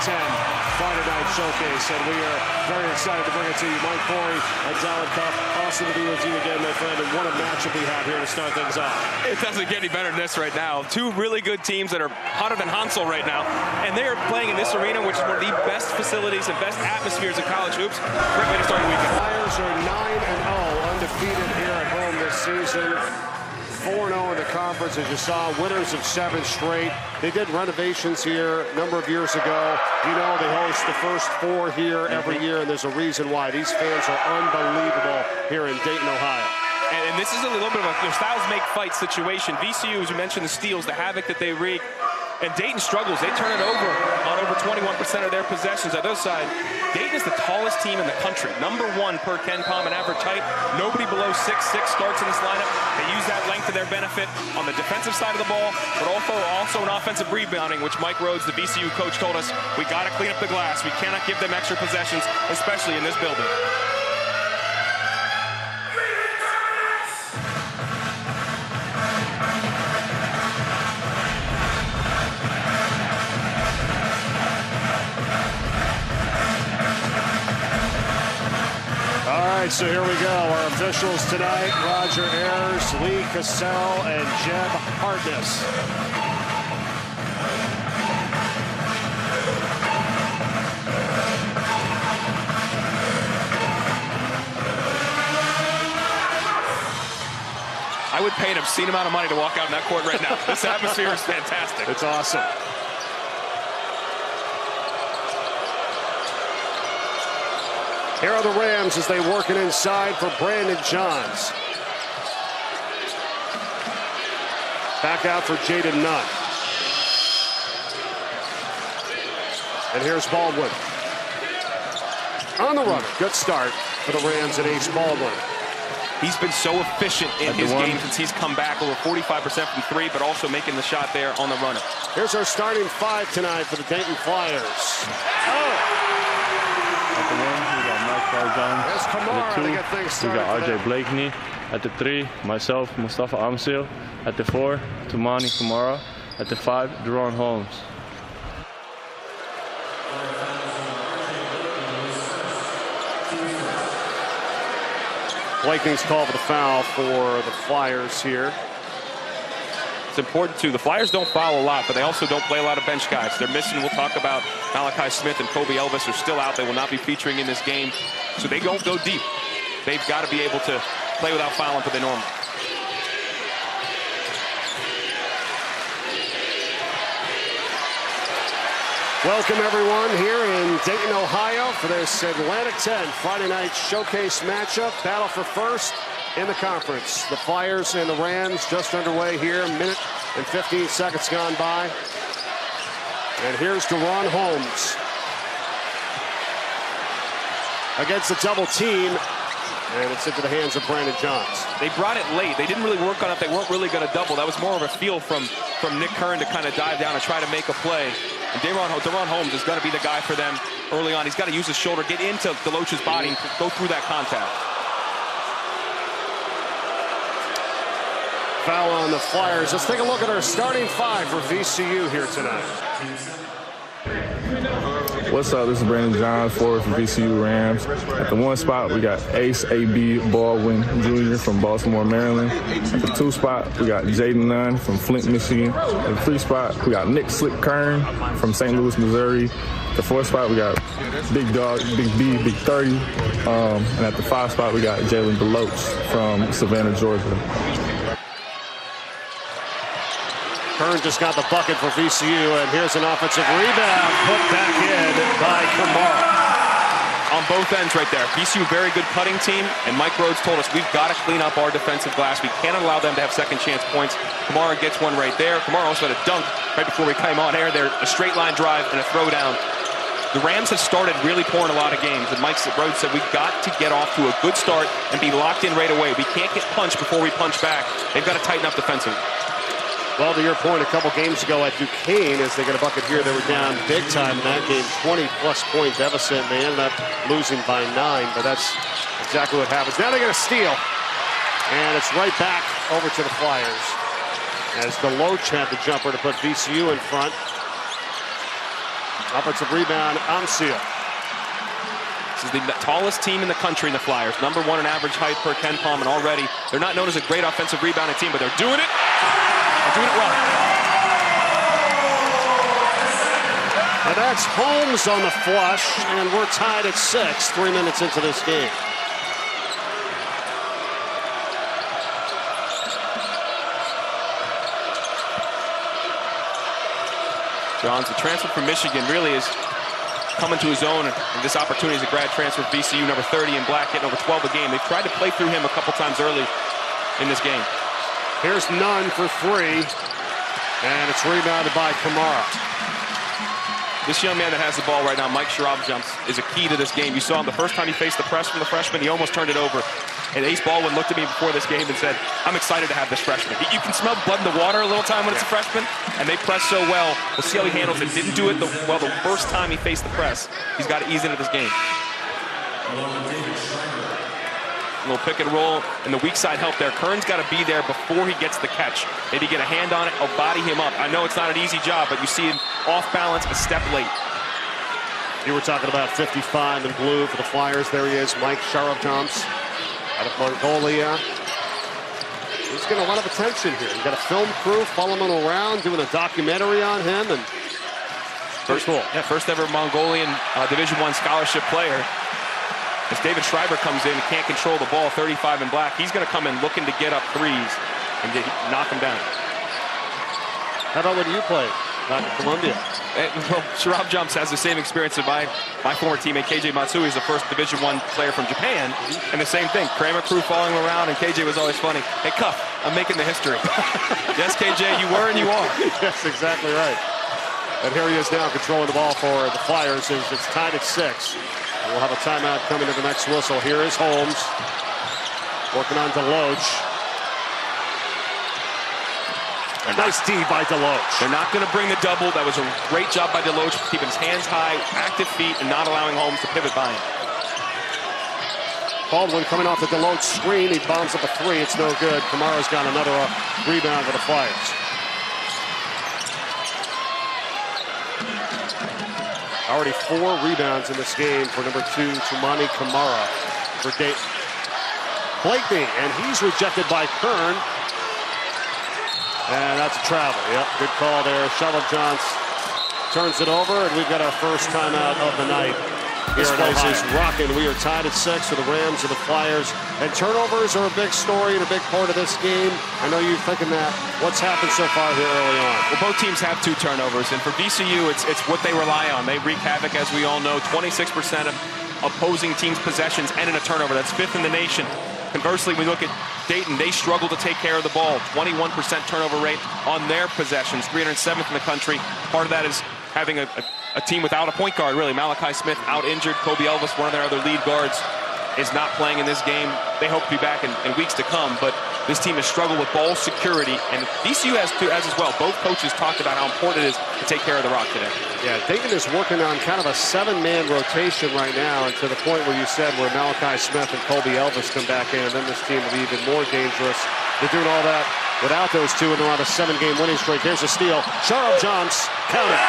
10 Friday Night Showcase, and we are very excited to bring it to you. Mike Corey and Daron Holmes, awesome to be with you again, my friend, and what a matchup we have here to start things off. It doesn't get any better than this right now. Two really good teams that are hotter than Hansel right now, and they are playing in this arena, which is one of the best facilities and best atmospheres in college hoops. Great way to start the weekend. Flyers are 9-0, undefeated here at home this season. 4-0 in the conference, as you saw, winners of 7 straight. They did renovations here a number of years ago. You know, they host the first 4 here every year, and there's a reason why. These fans are unbelievable here in Dayton, Ohio. And this is a little bit of a styles make fight situation. VCU, as you mentioned, the steals, the havoc that they wreak. And Dayton struggles. They turn it over on over 21% of their possessions. On the other side, Dayton is the tallest team in the country. #1 per KenPom and average height. Nobody below 6'6" starts in this lineup. They use that length to their benefit on the defensive side of the ball, but also in offensive rebounding, which Mike Rhodes, the VCU coach, told us, we got to clean up the glass. We cannot give them extra possessions, especially in this building. All right, so here we go. Our officials tonight, Roger Ayers, Lee Cassell, and Jeb Hartness. I would pay an obscene amount of money to walk out in that court right now. This atmosphere is fantastic. It's awesome. Here are the Rams as they work it inside for Brandon Johns. Back out for Jaden Nunn. And here's Baldwin. On the run. Good start for the Rams and Ace Baldwin. He's been so efficient in his game since he's come back, over 45% from 3, but also making the shot there on the runner. Here's our starting 5 tonight for the Dayton Flyers. At the 1, we got Mike John. There's Camara to get things started. We got RJ Blakeney. At the 3, myself, Mustapha Amzil. At the 4, Toumani Camara. At the 5, Daron Holmes. Blakeney's called for the foul for the Flyers here. It's important, too. The Flyers don't foul a lot, but they also don't play a lot of bench guys. They're missing, we'll talk about Malachi Smith and Kobe Elvis are still out. They will not be featuring in this game, so they don't go deep. They've got to be able to play without fouling for the normal. Welcome, everyone, here in Dayton, Ohio, for this Atlantic 10 Friday Night Showcase matchup. Battle for first in the conference. The Flyers and the Rams just underway here. Minute and 15 seconds gone by. And here's Daron Holmes against the double team. And it's into the hands of Brandon Johns. They brought it late. They didn't really work on it. They weren't really going to double. That was more of a feel from Nick Kern to kind of dive down and try to make a play. And Daron Holmes is going to be the guy for them early on. He's got to use his shoulder, get into Deloach's body, and go through that contact. Foul on the Flyers. Let's take a look at our starting 5 for VCU here tonight. What's up? This is Brandon Johns, forward from VCU Rams. At the 1 spot, we got Ace A.B. Baldwin Jr. from Baltimore, Maryland. At the 2 spot, we got Jaden Nunn from Flint, Michigan. At the 3 spot, we got Nick Slick Kern from St. Louis, Missouri. At the 4 spot, we got Big Dog, Big B, Big 30. And at the 5 spot, we got Jalen Deloach from Savannah, Georgia. Kern just got the bucket for VCU, and here's an offensive rebound put back in by Camara. On both ends right there. VCU, very good cutting team, and Mike Rhodes told us we've got to clean up our defensive glass. We cannot allow them to have second chance points. Camara gets one right there. Camara also had a dunk right before we came on air there, a straight line drive and a throwdown. The Rams have started really pouring a lot of games, and Mike Rhodes said we've got to get off to a good start and be locked in right away. We can't get punched before we punch back. They've got to tighten up defensively. Well, to your point, a couple games ago at Duquesne, as they get a bucket here, they were down big time in that game, 20-plus point deficit, and they ended up losing by 9, but that's exactly what happens. Now they get a steal, and it's right back over to the Flyers, as Deloach had the jumper to put VCU in front. Offensive rebound, Amzil. This is the tallest team in the country in the Flyers. #1 in average height per Ken Palm, and already they're not known as a great offensive rebounding team, but they're doing it. They're doing it well. And that's Holmes on the flush, and we're tied at 6, 3 minutes into this game. Johns, the transfer from Michigan, really is coming to his own, and this opportunity is a grad transfer, VCU number 30 in black, getting over 12 a game. They've tried to play through him a couple times early in this game. Here's Nunn for 3, and it's rebounded by Camara. This young man that has the ball right now, Mike Shriver, is a key to this game. You saw him the first time he faced the press from the freshman, he almost turned it over. And Ace Baldwin looked at me before this game and said, I'm excited to have this freshman. You can smell blood in the water a little time when it's a freshman, and they press so well. We'll see how he handles it. Didn't do it well the first time he faced the press. He's got to ease into this game. A little pick and roll, and the weak side help there. Kern's got to be there before he gets the catch. Maybe get a hand on it or body him up. I know it's not an easy job, but you see him off balance, a step late. You were talking about 55 in blue for the Flyers. There he is, Mike Shriver out of Mongolia. He's getting a lot of attention here. You've got a film crew following him around, doing a documentary on him, and first ever Mongolian Division I scholarship player. As David Shriver comes in, he can't control the ball, 35 in black. He's going to come in looking to get up threes and knock him down. How about when you played back in Columbia? Well, Shriver has the same experience as my former teammate KJ Matsui is the first Division I player from Japan, and the same thing. Kramer crew following him around, and KJ was always funny. Hey, Cuff, I'm making the history. Yes, KJ, you were and you are. That's exactly right. And here he is now controlling the ball for the Flyers. It's tied at 6. And we'll have a timeout coming to the next whistle. Here is Holmes working on Deloach. Nice D by Deloach. They're not going to bring the double. That was a great job by Deloach, keeping his hands high, active feet, and not allowing Holmes to pivot by him. Baldwin coming off the Deloach screen. He bombs up a 3. It's no good. Camara's got another rebound for the Flyers. Already 4 rebounds in this game for number 2, Toumani Camara for Dayton. Blakeney, and he's rejected by Kern. And that's a travel. Yep, good call there. Shriver turns it over, and we've got our first timeout of the night. This place is rocking. We are tied at 6 for the Rams and the Flyers. And turnovers are a big story and a big part of this game. I know you're thinking that. What's happened so far here early on? Well, both teams have 2 turnovers, and for VCU, it's what they rely on. They wreak havoc, as we all know. 26% of opposing teams' possessions end in a turnover. That's 5th in the nation. Conversely, we look at Dayton. They struggle to take care of the ball. 21% turnover rate on their possessions, 307th in the country. Part of that is having a team without a point guard, really. Malachi Smith out injured. Kobe Elvis, one of their other lead guards, is not playing in this game. They hope to be back in weeks to come, but this team has struggled with ball security, and VCU has as well. Both coaches talked about how important it is to take care of the rock today. Yeah, Dayton is working on kind of a 7-man rotation right now, and to the point where you said where Malachi Smith and Kobe Elvis come back in, and then this team will be even more dangerous. They're doing all that without those two, and they're on a 7-game winning streak. Here's a steal. Shriver count it.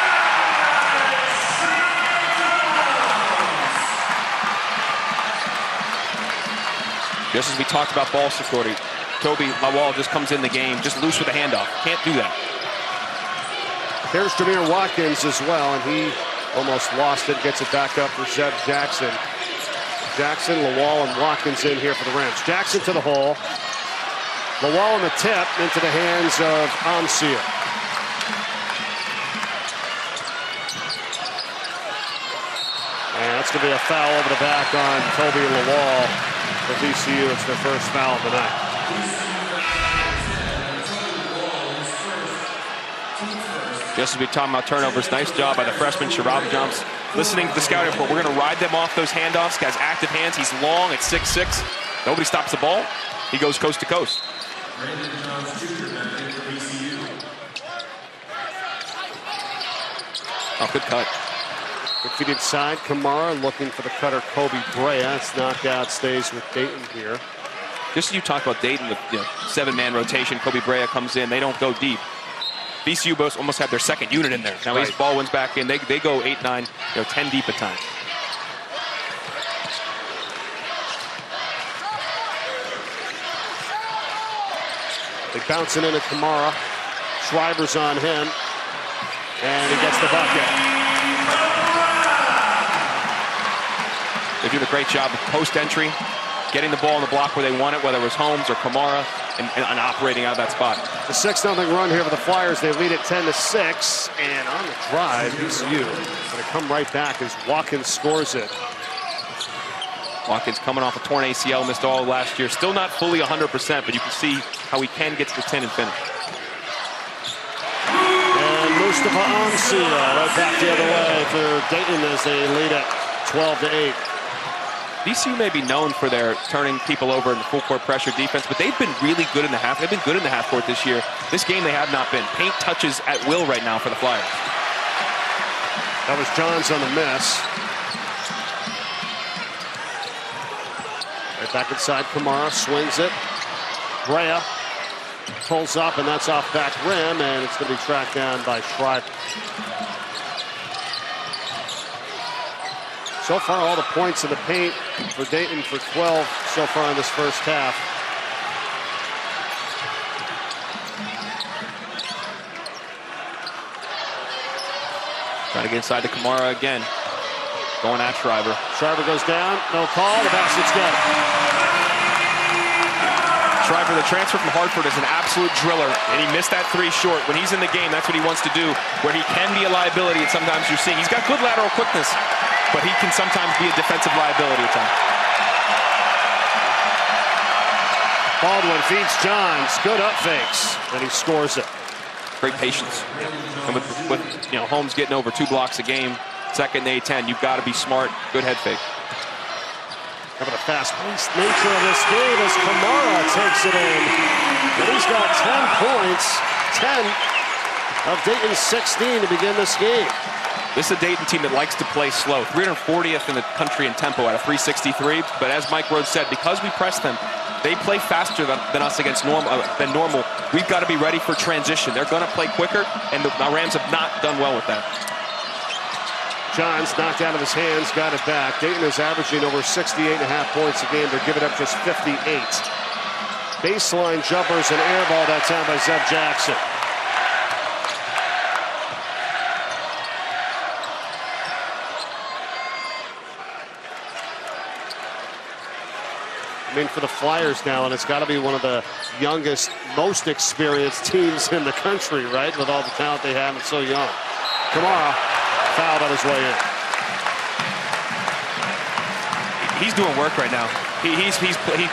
Just as we talked about ball security, Toby Lawal just comes in the game, just loose with a handoff. Can't do that. There's Jameer Watkins as well, and he almost lost it. Gets it back up for Zeb Jackson. Jackson, Lawal, and Watkins in here for the Rams. Jackson to the hole. Lawal on the tip into the hands of Amzil. And that's going to be a foul over the back on Toby Lawal. For VCU, it's their first foul of the night. Just as we talk about turnovers, nice job by the freshman, Shriver. Listening to the scouting report, we're going to ride them off those handoffs. Guy's active hands. He's long at 6'6". Nobody stops the ball. He goes coast to coast. Oh, good cut. Good feet inside. Camara looking for the cutter, Kobe Brea. It's knocked out, stays with Dayton here. Just as you talk about Dayton, the 7-man rotation, Kobe Brea comes in. They don't go deep. VCU both almost had their second unit in there. Now Ace Baldwin's back in. They go 8, 9, 10 deep at times. They bouncing into Camara. Shriver's on him. And he gets the bucket. They do a great job of post-entry, getting the ball in the block where they want it, whether it was Holmes or Camara, and operating out of that spot. The 6-0 run here for the Flyers. They lead it 10-6. And on the drive, VCU going to come right back as Watkins scores it. Watkins coming off a torn ACL, missed all last year. Still not fully 100%, but you can see how he can get to the 10 and finish. And Mustapha Amzil right back the other way for Dayton as they lead it 12-8. VCU may be known for their turning people over in the full court pressure defense, but they've been really good in the half. They've been good in the half court this year. This game they have not been. Paint touches at will right now for the Flyers. That was Johns on the miss. Right back inside, Camara swings it. Brea pulls up, and that's off back rim, and it's going to be tracked down by Shriver. So far, all the points in the paint for Dayton for 12 so far in this first half. Trying to get inside to Camara again. Going at Shriver. Shriver goes down, no call, the basket's good. Shriver, the transfer from Hartford, is an absolute driller, and he missed that 3 short. When he's in the game, that's what he wants to do, where he can be a liability, and sometimes you're seeing. He's got good lateral quickness, but he can sometimes be a defensive liability at times. Baldwin feeds Johns, good up fakes, and he scores it. Great patience. And with Holmes getting over 2 blocks a game, second and A-10, you've got to be smart, good head fake. How about a fast-paced nature of this game as Camara takes it in. And he's got 10 points, 10 of Dayton's 16 to begin this game. This is a Dayton team that likes to play slow. 340th in the country in tempo at a 363. But as Mike Rhodes said, because we press them, they play faster than us against normal. We've got to be ready for transition. They're going to play quicker, and the Rams have not done well with that. Johns knocked out of his hands, got it back. Dayton is averaging over 68.5 points a game. They're giving up just 58. Baseline jumpers and air ball that time by Zeb Jackson. I mean, for the Flyers now, and it's got to be one of the youngest, most experienced teams in the country, right? With all the talent they have and so young. Camara fouled on his way in. He's doing work right now. He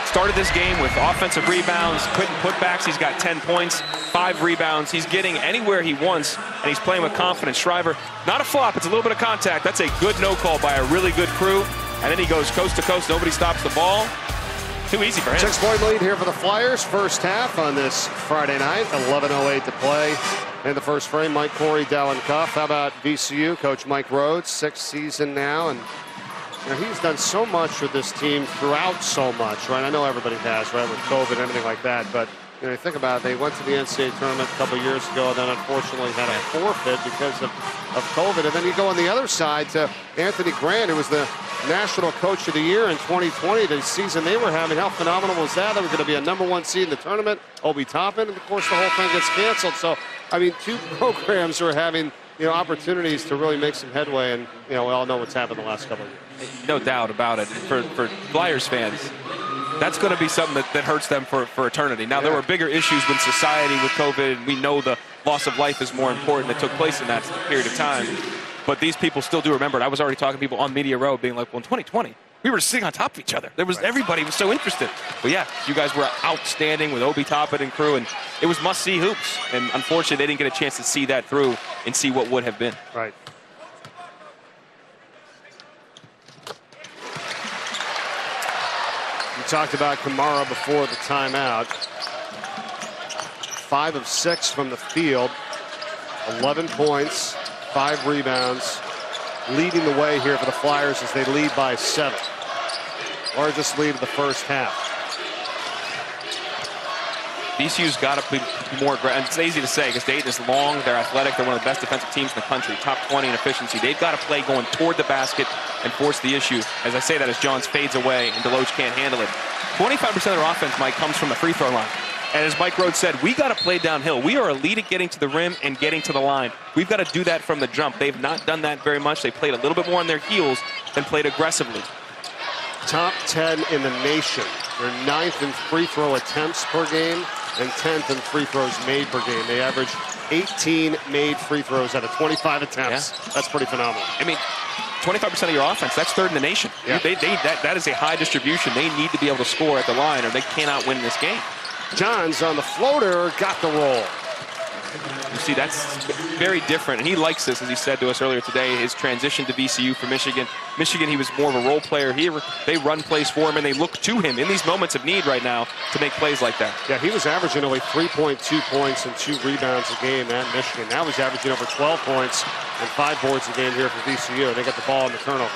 started this game with offensive rebounds, putbacks. He's got 10 points, 5 rebounds. He's getting anywhere he wants, and he's playing with confidence. Shriver, not a flop. It's a little bit of contact. That's a good no call by a really good crew. And then he goes coast to coast. Nobody stops the ball. Too easy for him. 6-point lead here for the Flyers. First half on this Friday night. 11:08 to play in the first frame. Mike Corey, Dallin Cuff. How about VCU? Coach Mike Rhodes, 6th season now. And he's done so much with this team throughout so much, right? I know everybody has, right, with COVID and everything like that. But you think about it, they went to the NCAA tournament a couple years ago and then unfortunately had a forfeit because of COVID. And then you go on the other side to Anthony Grant, who was the National Coach of the Year in 2020. The season they were having, how phenomenal was that? They were going to be a #1 seed in the tournament. Obi Toppin, and of course the whole thing gets canceled. So, I mean, 2 programs are having opportunities to really make some headway, and we all know what's happened the last couple of years. No doubt about it. For Flyers fans, that's going to be something that hurts them for eternity. Now, there were bigger issues with society with COVID, and we know the loss of life is more important that took place in that period of time. But these people still do remember it. I was already talking to people on Media Row being like, well, in 2020, we were sitting on top of each other. Everybody was so interested. But yeah, you guys were outstanding with Obi Toppin and crew, and it was must-see hoops. And unfortunately, they didn't get a chance to see that through and see what would have been. Right. We talked about Camara before the timeout. 5 of 6 from the field, 11 points, 5 rebounds, leading the way here for the Flyers as they lead by 7. Largest lead of the first half. VCU's got to be more aggressive. It's easy to say because Dayton is long, they're athletic, they're one of the best defensive teams in the country, top 20 in efficiency. They've got to play going toward the basket and force the issue. As I say that, as Johns fades away and Deloach can't handle it. 25% of their offense, Mike, comes from the free throw line. And as Mike Rhodes said, we got to play downhill. We are elite at getting to the rim and getting to the line. We've got to do that from the jump. They've not done that very much. They played a little bit more on their heels than played aggressively. Top 10 in the nation. They're 9th in free throw attempts per game and 10th in free throws made per game. They average 18 made free throws out of 25 attempts. Yeah. That's pretty phenomenal. I mean, 25% of your offense, that's third in the nation. Yeah. That is a high distribution. They need to be able to score at the line or they cannot win this game. Johns on the floater, got the roll. You see, that's very different, and he likes this, as he said to us earlier today, his transition to VCU for Michigan. Michigan, he was more of a role player. Here, they run plays for him, and they look to him in these moments of need right now to make plays like that. Yeah, he was averaging only 3.2 points and 2 rebounds a game at Michigan. Now he's averaging over 12 points and 5 boards a game here for VCU. They got the ball in the turnover.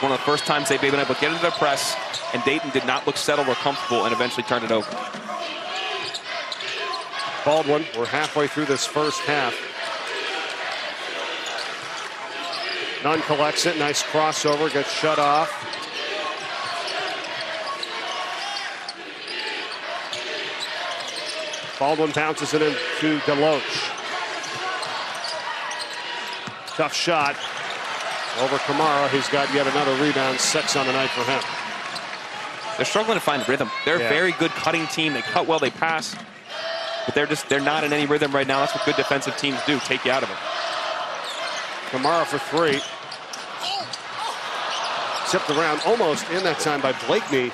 One of the first times they've been able to get into their press, and Dayton did not look settled or comfortable and eventually turned it over. Baldwin, we're halfway through this first half. Nunn collects it, nice crossover, gets shut off. Baldwin bounces it into Deloach. Tough shot over Camara. He's got yet another rebound, 6 on the night for him. They're struggling to find rhythm. They're a very good cutting team. They cut well, they pass. But they're not in any rhythm right now. That's what good defensive teams do, take you out of it. Camara for 3. Tipped around almost in that time by Blakeney.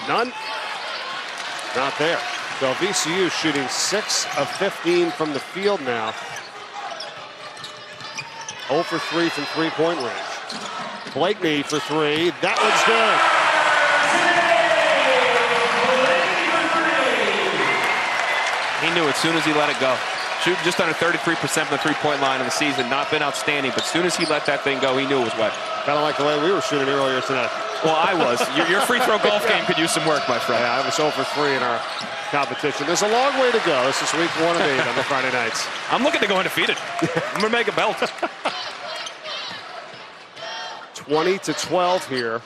None. Not there. So VCU shooting 6 of 15 from the field now. 0 for 3 from three-point range. Blakeney for 3. That one's good. He knew as soon as he let it go. Shooting just under 33% from the three-point line in the season. Not been outstanding, but as soon as he let that thing go, he knew it was wet. Kind of like the way we were shooting earlier tonight. Well, I was. Your free throw golf game could use some work, my friend. Yeah, I was 0 for 3 in our competition. There's a long way to go. This is week 1 of 8 on the Friday nights. I'm looking to go undefeated. I'm going to make a belt. 20-12 here.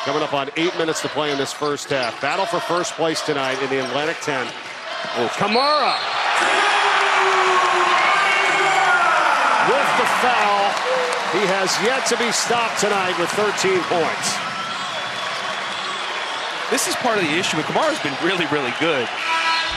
Coming up on 8 minutes to play in this first half. Battle for first place tonight in the Atlantic 10. Oh, Camara with the foul. He has yet to be stopped tonight with 13 points. This is part of the issue. Camara's been really, really good.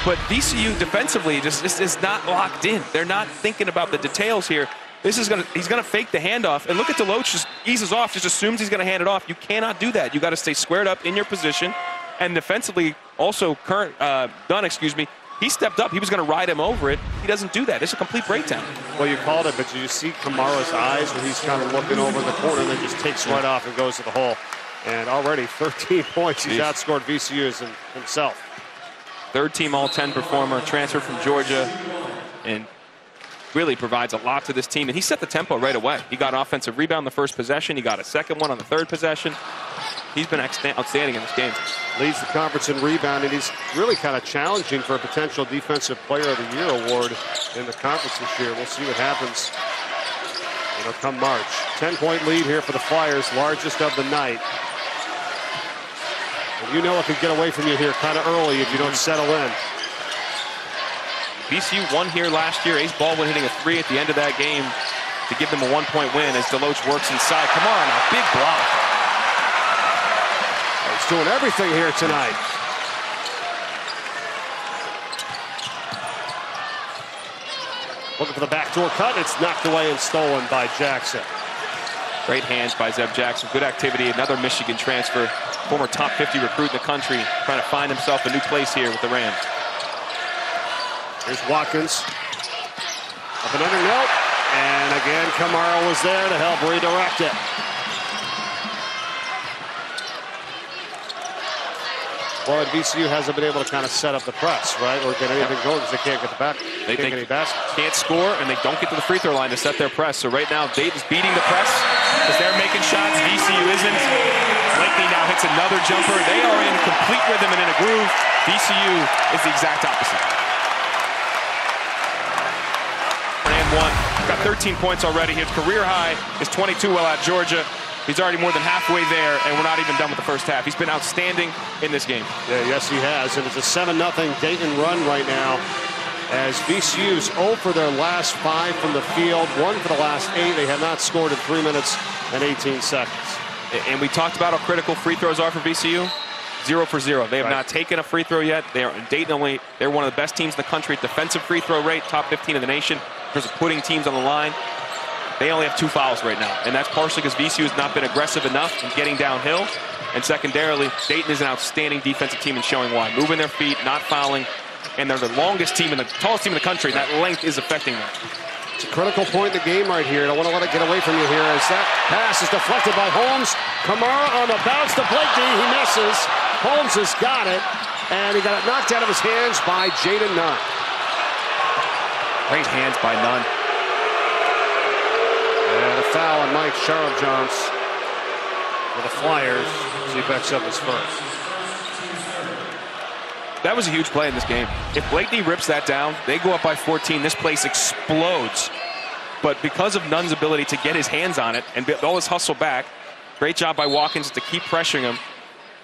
But VCU defensively just is not locked in. They're not thinking about the details here. He's gonna fake the handoff. And look at Deloach, just eases off, just assumes he's gonna hand it off. You cannot do that. You gotta stay squared up in your position. And defensively, also Dunn, he stepped up. He was going to ride him over it. He doesn't do that. It's a complete breakdown. Well, you called it, but did you see Camara's eyes when he's kind of looking over the corner and then just takes right off and goes to the hole. And already 13 points. He's outscored VCU himself. Third team All-10 performer, transferred from Georgia, and really provides a lot to this team. And he set the tempo right away. He got an offensive rebound the first possession. He got a second one on the third possession. He's been outstanding in this game. Leads the conference in rebounding. He's really kind of challenging for a potential Defensive Player of the Year award in the conference this year. We'll see what happens come March. 10-point lead here for the Flyers, largest of the night. And you know it could get away from you here kind of early if you don't settle in. VCU won here last year. Ace Baldwin hitting a 3 at the end of that game to give them a 1-point win as Deloach works inside. Camara now, big block. He's doing everything here tonight. Looking for the backdoor cut. It's knocked away and stolen by Jackson. Great hands by Zeb Jackson. Good activity. Another Michigan transfer. Former top 50 recruit in the country. Trying to find himself a new place here with the Rams. Here's Watkins. Up and under, nope. And again, Camara was there to help redirect it. Well, VCU hasn't been able to kind of set up the press, right, or get anything going because they can't get the back. They can't get any baskets. Can't score, and they don't get to the free throw line to set their press. So right now, Dayton's beating the press because they're making shots. VCU isn't. Blakeney now hits another jumper. They are in complete rhythm and in a groove. VCU is the exact opposite. And one. Got 13 points already. His career high is 22 while at Georgia. He's already more than halfway there, and we're not even done with the first half. He's been outstanding in this game. Yeah, yes, he has. And it's a 7-0 Dayton run right now as VCU's 0 for their last 5 from the field, 1 for the last 8. They have not scored in 3 minutes and 18 seconds. And we talked about how critical free throws are for VCU. 0 for 0. They have not taken a free throw yet. They are Dayton only. They're one of the best teams in the country at defensive free throw rate, top 15 in the nation in terms of putting teams on the line. They only have 2 fouls right now, and that's partially because VCU has not been aggressive enough in getting downhill. And secondarily, Dayton is an outstanding defensive team and showing why. Moving their feet, not fouling, and they're the longest team and the tallest team in the country. That length is affecting them. It's a critical point in the game right here. I don't want to let it get away from you here as that pass is deflected by Holmes. Camara on the bounce to Blakeney. He misses. Holmes has got it, and he got it knocked out of his hands by Jaden Nunn. Great hands by Nunn. And a foul on Mike Shriver for the Flyers as he backs up his first. That was a huge play in this game. If Blakeney rips that down, they go up by 14. This place explodes. But because of Nunn's ability to get his hands on it and build all his hustle back, great job by Watkins to keep pressuring him.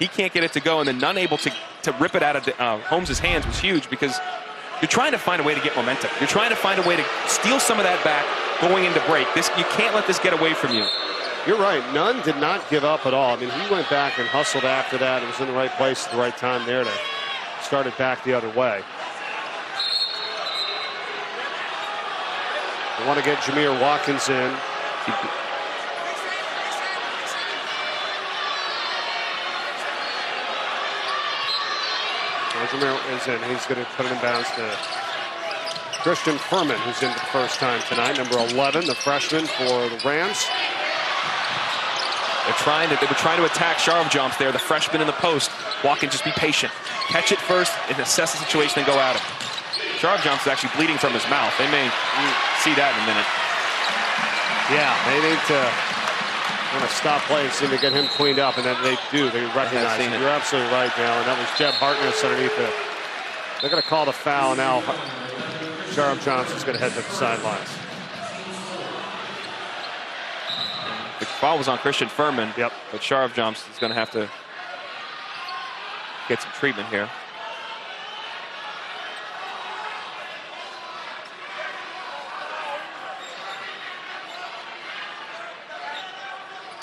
He can't get it to go, and then Nunn able to rip it out of Holmes' hands was huge because you're trying to find a way to get momentum. You're trying to find a way to steal some of that back going into break. You can't let this get away from you. You're right. Nunn did not give up at all. I mean, he went back and hustled after that. It was in the right place at the right time there to start it back the other way. They want to get Jameer Watkins in. Jameer is in. He's going to put it in bounds to Christian Furman, who's in for the first time tonight. Number 11, the freshman for the Rams. They were trying to attack Shriver jumps there. The freshman in the post. Watkins, just be patient. Catch it first and assess the situation and go at him. Shriver jumps is actually bleeding from his mouth. They may see that in a minute. Yeah, they need to stop play and see to get him cleaned up, and then they do. They recognize it. You're absolutely right, now. And that was Jeb Hartness underneath it. They're going to call the foul now. Shriver Johnson's going to head to the sidelines. The foul was on Christian Furman. Yep. But Shriver Johnson is going to have to get some treatment here.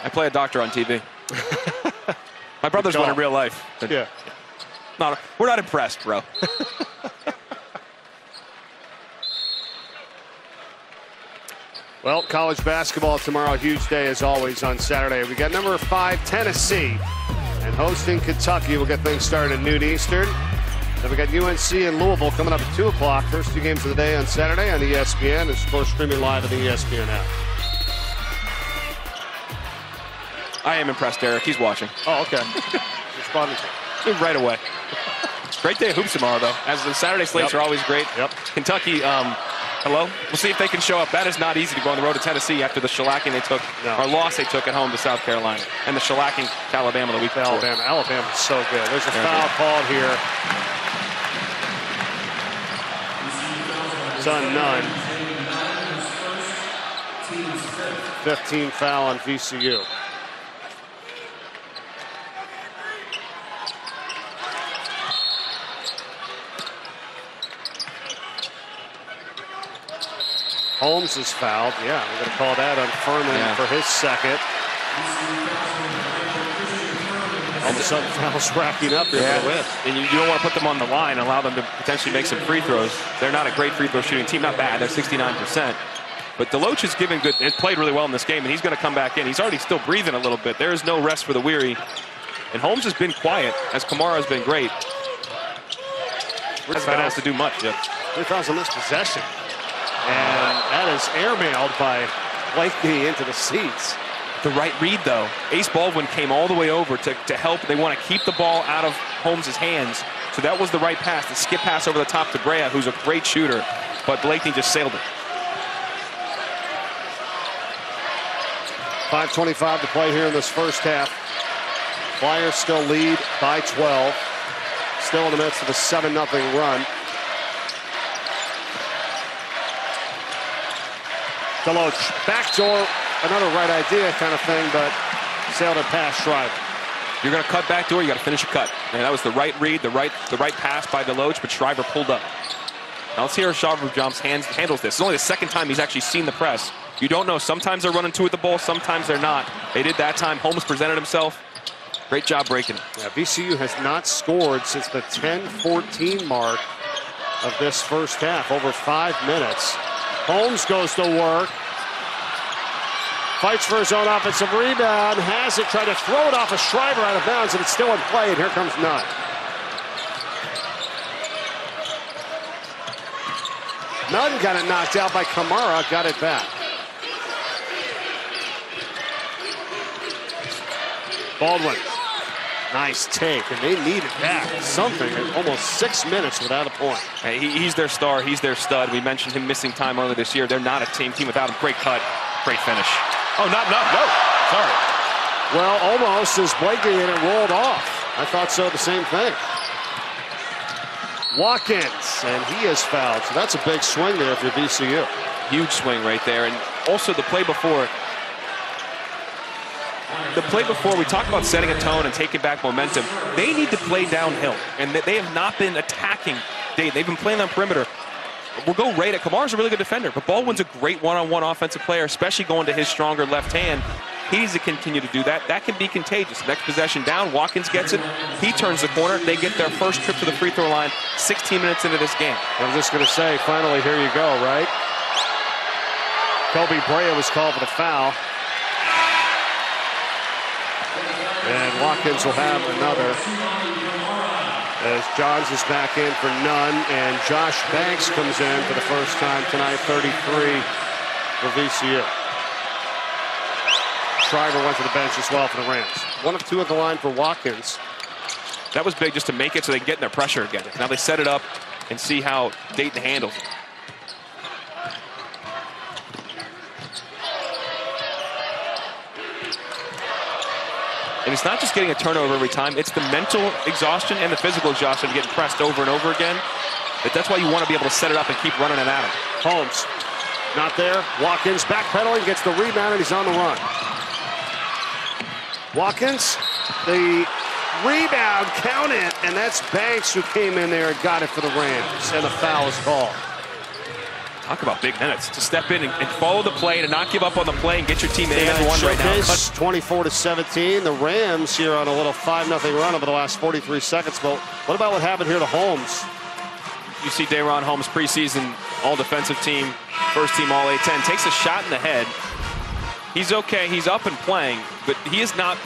I play a doctor on TV. My brother's one in real life. Yeah. We're not impressed, bro. Well, college basketball tomorrow, huge day as always on Saturday. We got number 5, Tennessee, and hosting Kentucky. We'll get things started at noon Eastern. Then we got UNC and Louisville coming up at 2 o'clock. First 2 games of the day on Saturday on ESPN. It's, of course, streaming live on the ESPN app. I am impressed, Eric. He's watching. Oh, okay. Responding to right away. Great day of hoops tomorrow, though. As the Saturday slates are always great. Yep. Kentucky, hello? We'll see if they can show up. That is not easy to go on the road to Tennessee after the shellacking they took, or loss they took at home to South Carolina, and the shellacking to Alabama the week before. Alabama's so good. There's a foul called here. It's on Nunn. 15 foul on VCU. Holmes is fouled. Yeah, we're going to call that on Furman for his second. All of a sudden, fouls racking up here for the win. And you don't want to put them on the line and allow them to potentially make some free throws. They're not a great free throw shooting team. Not bad. They're 69%. But Deloach has played really well in this game, and he's going to come back in. He's already still breathing a little bit. There is no rest for the weary. And Holmes has been quiet, as Camara has been great. Hasn't been asked to do much yet. 3 fouls on this possession. And that is airmailed by Blakeney into the seats. The right read, though. Ace Baldwin came all the way over to help. They want to keep the ball out of Holmes' hands. So that was the right pass, the skip pass over the top to Brea, who's a great shooter, but Blakeney just sailed it. 5:25 to play here in this first half. Flyers still lead by 12. Still in the midst of a 7-0 run. Deloach, backdoor, another right idea kind of thing, but sailed it past Shriver. You're going to cut backdoor, you got to finish a cut. And that was the right read, the right pass by Deloach, but Shriver pulled up. Now let's hear how Shriver handles this. It's only the second time he's actually seen the press. You don't know. Sometimes they're running two at the ball, sometimes they're not. They did that time. Holmes presented himself. Great job breaking it. Yeah, VCU has not scored since the 10-14 mark of this first half, over 5 minutes. Holmes goes to work. Fights for his own offensive rebound, has it, tried to throw it off of Shriver out of bounds, and it's still in play, and here comes Nunn. Nunn got it knocked out by Camara, got it back. Baldwin, nice take, and they needed that. Something at almost 6 minutes without a point. Hey, he's their star, he's their stud. We mentioned him missing time earlier this year. They're not a team without him. Great cut, great finish. Oh, no, sorry. Well, almost as Blakeney and it rolled off. I thought so, the same thing. Watkins, and he is fouled, so that's a big swing there for VCU. Huge swing right there, and also the play before. We talked about setting a tone and taking back momentum. They need to play downhill, and they have not been attacking Dayton. They've been playing on perimeter. We'll go right at Kamara's a really good defender, but Baldwin's a great one-on-one offensive player, especially going to his stronger left hand. He needs to continue to do that. That can be contagious. Next possession down, Watkins gets it. He turns the corner. They get their first trip to the free throw line 16 minutes into this game. I was just going to say, finally, here you go, right? Kobe Brea was called for the foul. And Watkins will have another. As Johns is back in for Nunn, and Josh Banks comes in for the first time tonight, 33 for VCU. Shriver went to the bench as well for the Rams. 1 of 2 at the line for Watkins. That was big just to make it so they can get in their pressure again. Now they set it up and see how Dayton handles it. And it's not just getting a turnover every time, it's the mental exhaustion and the physical exhaustion of getting pressed over and over again. But that's why you want to be able to set it up and keep running it at him. Holmes, not there. Watkins backpedaling, gets the rebound, and he's on the run. Watkins, the rebound, count it, and that's Banks who came in there and got it for the Rams, and the foul is called. Talk about big minutes. To step in and follow the play, to not give up on the play and get your team and one right now. 24-17. The Rams here on a little 5-0 run over the last 43 seconds. But what about what happened here to Holmes? You see Daron Holmes, preseason all-defensive team, first team All-A-10, takes a shot in the head. He's okay. He's up and playing, but he has not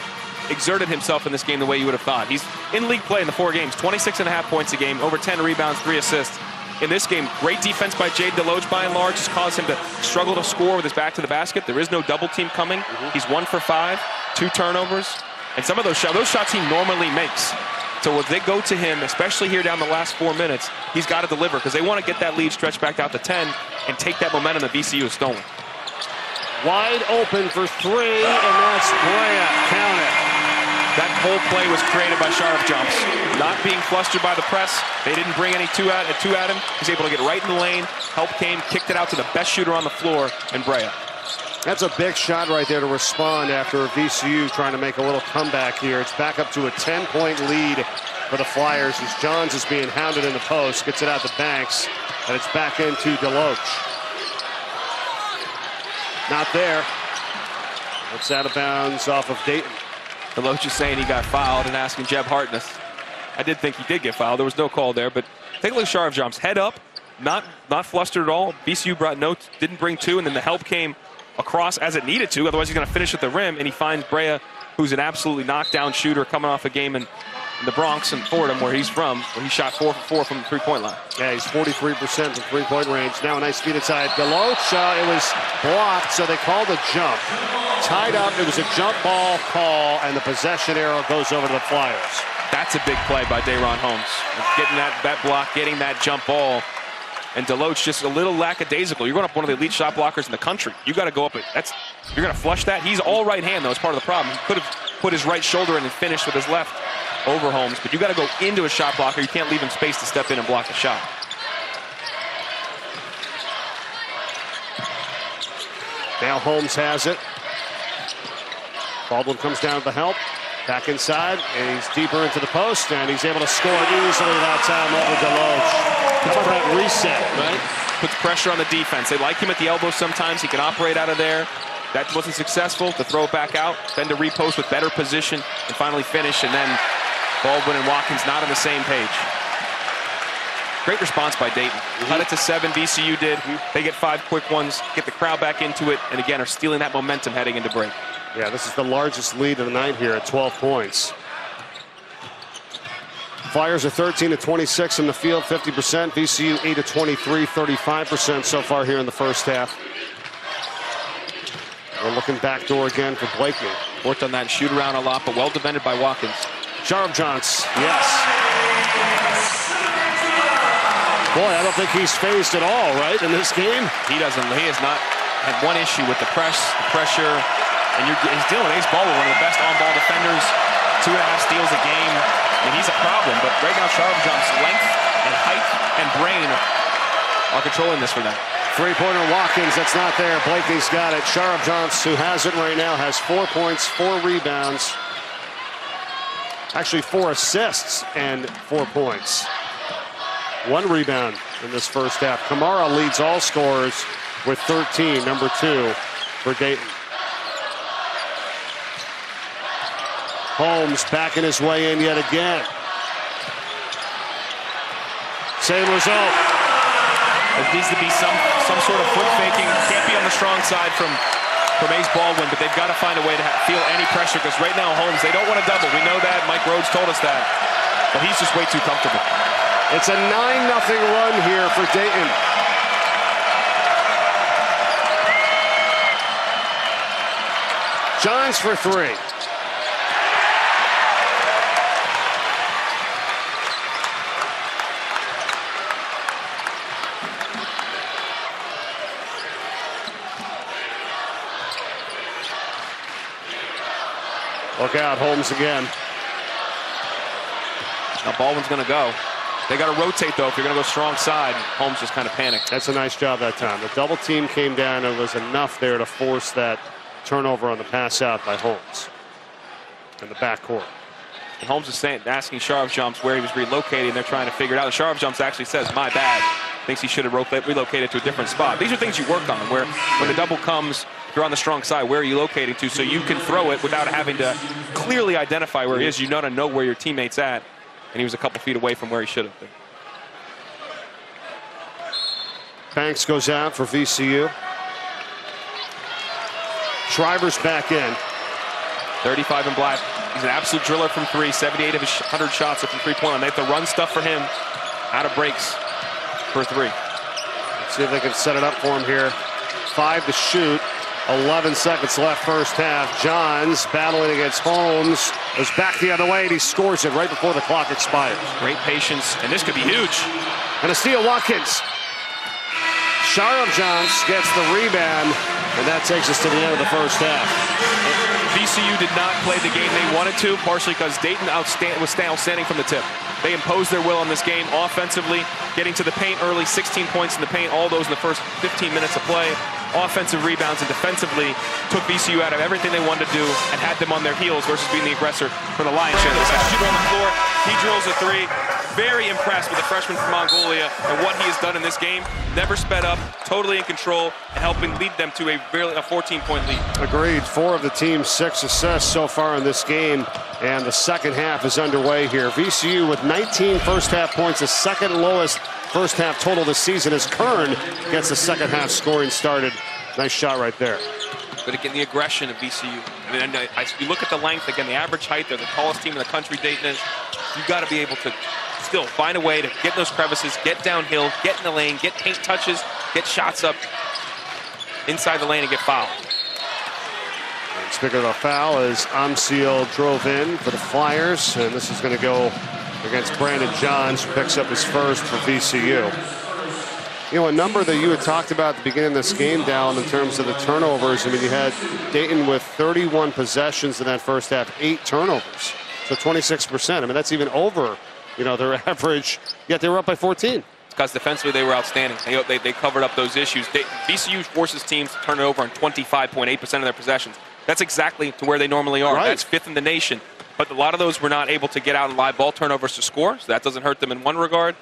exerted himself in this game the way you would have thought. He's in league play in the 4 games, 26.5 points a game, over 10 rebounds, 3 assists. In this game, great defense by Jade Deloach by and large has caused him to struggle to score with his back to the basket. There is no double team coming. He's 1 for 5, 2 turnovers. And some of those shots he normally makes. So if they go to him, especially here down the last 4 minutes, he's got to deliver because they want to get that lead stretched back out to 10 and take that momentum that VCU has stolen. Wide open for 3, and that's Brea. Count it. That whole play was created by Shriver jumps. Not being flustered by the press. They didn't bring any two at him. He's able to get right in the lane. Help came, kicked it out to the best shooter on the floor, and Brea. That's a big shot right there to respond after VCU trying to make a little comeback here. It's back up to a 10-point lead for the Flyers as Johns is being hounded in the post. Gets it out to Banks, and it's back into Deloach. Not there. It's out of bounds off of Dayton. Deloach is saying he got fouled and asking Jeb Hartness. I did think he did get fouled. There was no call there, but take a look at Shriver jumps. Head up, not flustered at all. VCU brought notes, didn't bring 2, and then the help came across as it needed to. Otherwise, he's going to finish at the rim, and he finds Brea, who's an absolutely knockdown shooter coming off a game in the Bronx and Fordham, where he's from, where he shot 4 for 4 from the three-point line. Yeah, he's 43% from three-point range. Now a nice feed inside. Deloach, it was blocked, so they called a jump. Tied up, it was a jump ball call, and the possession arrow goes over to the Flyers. That's a big play by Daron Holmes. Getting that block, getting that jump ball. And Deloach just a little lackadaisical. You're going up one of the elite shot blockers in the country. You got to go up. You're going to flush that. He's all right hand, though. It's part of the problem. He could have put his right shoulder in and finished with his left over Holmes. But you got to go into a shot blocker. You can't leave him space to step in and block the shot. Now Holmes has it. Baldwin comes down to the help. Back inside, and he's deeper into the post, and he's able to score easily that time over Deloach. How about that reset? Right? Puts pressure on the defense. They like him at the elbow sometimes. He can operate out of there. That wasn't successful. To throw it back out, then to repost with better position, and finally finish, and then Baldwin and Watkins not on the same page. Great response by Dayton. Cut it to 7, VCU did. They get 5 quick ones, get the crowd back into it, and again are stealing that momentum heading into break. Yeah, this is the largest lead of the night here at 12 points. Flyers are 13 to 26 in the field, 50%. VCU 8 to 23, 35% so far here in the first half. We're looking backdoor again for Blakeney. Worked on that shoot around a lot, but well defended by Watkins. Shriver, yes. Boy, I don't think he's phased at all, right, in this game? He doesn't. He has not had one issue with the pressure. And he's dealing with Ace Baldwin, one of the best on-ball defenders, 2.5 steals a game. I mean, he's a problem, but right now Shriver's length and height and brain are controlling this for them. Three-pointer Watkins, that's not there. Blakeney's got it. Shriver, who has it right now, has 4 points, 4 rebounds. Actually, 4 assists and 4 points. 1 rebound in this first half. Camara leads all scorers with 13, number 2 for Dayton. Holmes backing his way in yet again. Same result. There needs to be some sort of foot faking. Can't be on the strong side from Ace Baldwin, but they've got to find a way to feel any pressure, because right now Holmes, they don't want to double. We know that. Mike Rhodes told us that. But he's just way too comfortable. It's a 9-0 run here for Dayton. Johns for 3. Look out, Holmes again. Now Baldwin's going to go. They got to rotate, though, if you're going to go strong side. Holmes just kind of panicked. That's a nice job that time. The double team came down, and was enough there to force that turnover on the pass out by Holmes in the backcourt. And Holmes is asking Shriver where he was relocating. They're trying to figure it out. And Shriver actually says, my bad. Thinks he should have relocated to a different spot. These are things you work on, where when the double comes, you're on the strong side, where are you locating to, so you can throw it without having to clearly identify where he is. You got to know where your teammate's at. And he was a couple feet away from where he should have been. Banks goes out for VCU. Shriver's back in. 35 in black. He's an absolute driller from 3. 78 of his 100 shots are from three-point line. They have to run stuff for him out of breaks for 3. Let's see if they can set it up for him here. 5 to shoot. 11 seconds left first half. Johns battling against Holmes. Goes back the other way, and he scores it right before the clock expires. Great patience, and this could be huge. And a steal, Watkins. Shriver gets the rebound, and that takes us to the end of the first half. VCU did not play the game they wanted to, partially because Dayton was outstanding from the tip. They imposed their will on this game offensively, getting to the paint early, 16 points in the paint, all those in the first 15 minutes of play. Offensive rebounds, and defensively took VCU out of everything they wanted to do and had them on their heels versus being the aggressor for the lion's share of this half. On the floor, he drills a 3. Very impressed with the freshman from Mongolia and what he has done in this game. Never sped up, totally in control, and helping lead them to a 14-point lead. Agreed. 4 of the team's 6 assists so far in this game, and the second half is underway here. VCU with 19 first half points, the second lowest first half total this season, as Kern gets the second half scoring started. Nice shot right there. But again, the aggression of VCU. I mean, you look at the length, again, the average height, they're the tallest team in the country, Dayton is. You got to be able to still find a way to get in those crevices, get downhill, get in the lane, get paint touches, get shots up inside the lane and get fouled. And speaking of a foul, as Amzil drove in for the Flyers, and this is going to go against Brandon Johns, who picks up his first for VCU. You know, a number that you had talked about at the beginning of this game, Dallin, in terms of the turnovers. I mean, you had Dayton with 31 possessions in that first half, 8 turnovers. So 26%. I mean, that's even over, you know, their average, yet they were up by 14. Because defensively they were outstanding. They covered up those issues. VCU forces teams to turn it over on 25.8% of their possessions. That's exactly to where they normally are. Right. That's 5th in the nation. But a lot of those were not able to get out in live ball turnovers to score, so that doesn't hurt them in one regard.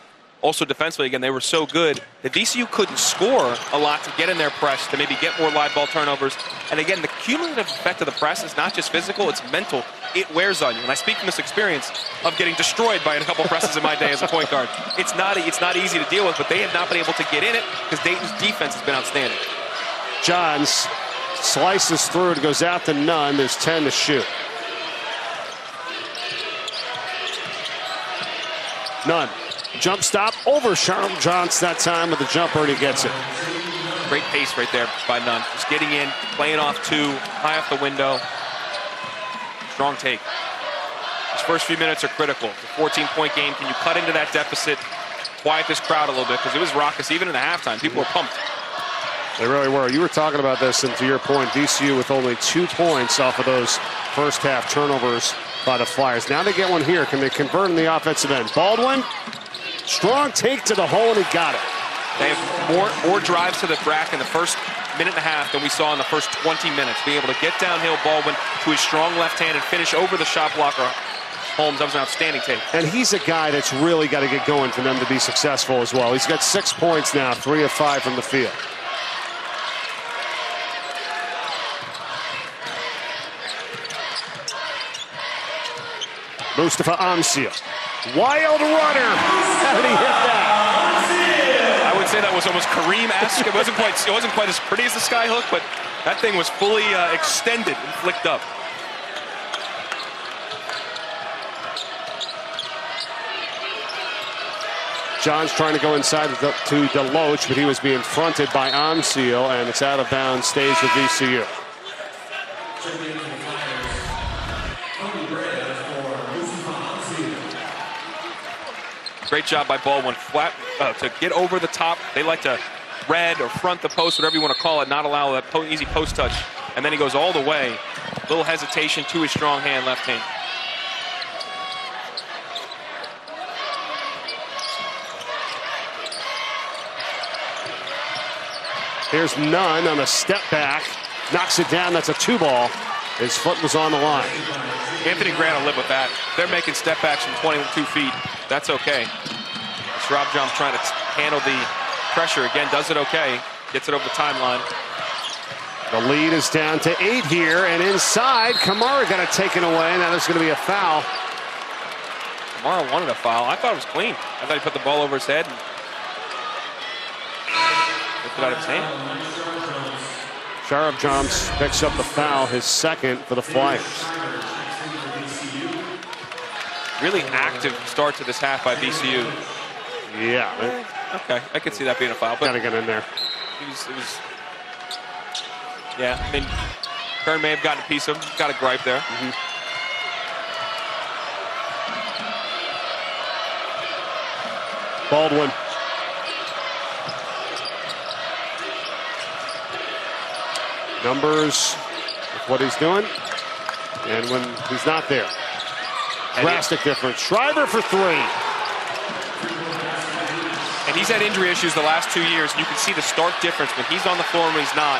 Also defensively, again, they were so good that VCU couldn't score a lot to get in their press, to maybe get more live ball turnovers. And again, the cumulative effect of the press is not just physical, it's mental. It wears on you. And I speak from this experience of getting destroyed by a couple presses in my day as a point guard. It's not easy to deal with, but they have not been able to get in it because Dayton's defense has been outstanding. Johns slices through, it goes out to none. There's 10 to shoot. None. Jump stop over Charles Johnson that time with the jumper, and he gets it. Great pace right there by Nunn. Just getting in, playing off 2, high off the window. Strong take. His first few minutes are critical. It's a 14-point game. Can you cut into that deficit, quiet this crowd a little bit? Because it was raucous even in the halftime. People were pumped. They really were. You were talking about this, and to your point, VCU with only 2 points off of those first half turnovers by the Flyers. Now they get one here. Can they convert in the offensive end? Baldwin, strong take to the hole, and he got it. They have more drives to the rack in the first minute and a half than we saw in the first 20 minutes. Being able to get downhill, Baldwin to his strong left hand and finish over the shot blocker. Holmes, that was an outstanding take. And he's a guy that's really got to get going for them to be successful as well. He's got 6 points now, 3 of 5 from the field. Mustapha Amzil, wild runner. How did he hit that? I would say that was almost Kareem-esque. It wasn't quite as pretty as the sky hook, but that thing was fully extended and flicked up. John's trying to go inside to Deloach, but he was being fronted by Amzil, and it's out of bounds, stays with VCU. Great job by Baldwin, flat to get over the top. They like to red or front the post, whatever you want to call it, not allow that easy post touch. And then he goes all the way. Little hesitation to his strong hand, left hand. Here's Nunn on a step back, knocks it down. That's a 2-ball. His foot was on the line. Anthony Grant will live with that. They're making step backs from 22 feet. That's okay. Shriver trying to handle the pressure again. Does it okay. Gets it over the timeline. The lead is down to 8 here, and inside, Camara got it taken away. Now there's going to be a foul. Camara wanted a foul. I thought it was clean. I thought he put the ball over his head and lifted out of his hand. Shriver picks up the foul, his second for the Flyers. Really active start to this half by VCU. Yeah. Okay, I could see that being a foul. But gotta get in there. Yeah, I mean, Kern may have gotten a piece of him. Got a gripe there. Baldwin. Numbers with what he's doing, and when he's not there. Drastic difference. Shriver for 3. And he's had injury issues the last 2 years, and you can see the stark difference when he's on the floor and when he's not.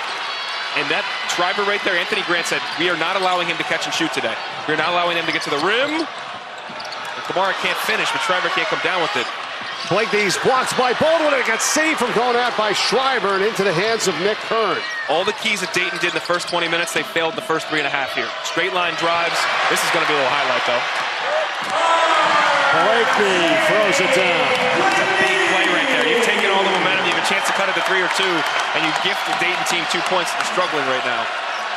And that Shriver right there, Anthony Grant said, we are not allowing him to catch and shoot today. We're not allowing him to get to the rim. And Camara can't finish, but Shriver can't come down with it. Blake these blocks by Baldwin, and it got saved from going out by Shriver and into the hands of Nick Kern. All the keys that Dayton did in the first 20 minutes, they failed the first 3.5 here. Straight line drives. This is going to be a little highlight, though. Blakey throws it down. That's a big play right there. You've taken all the momentum. You have a chance to cut it to 3 or 2, and you gift the Dayton team 2 points that they're struggling right now.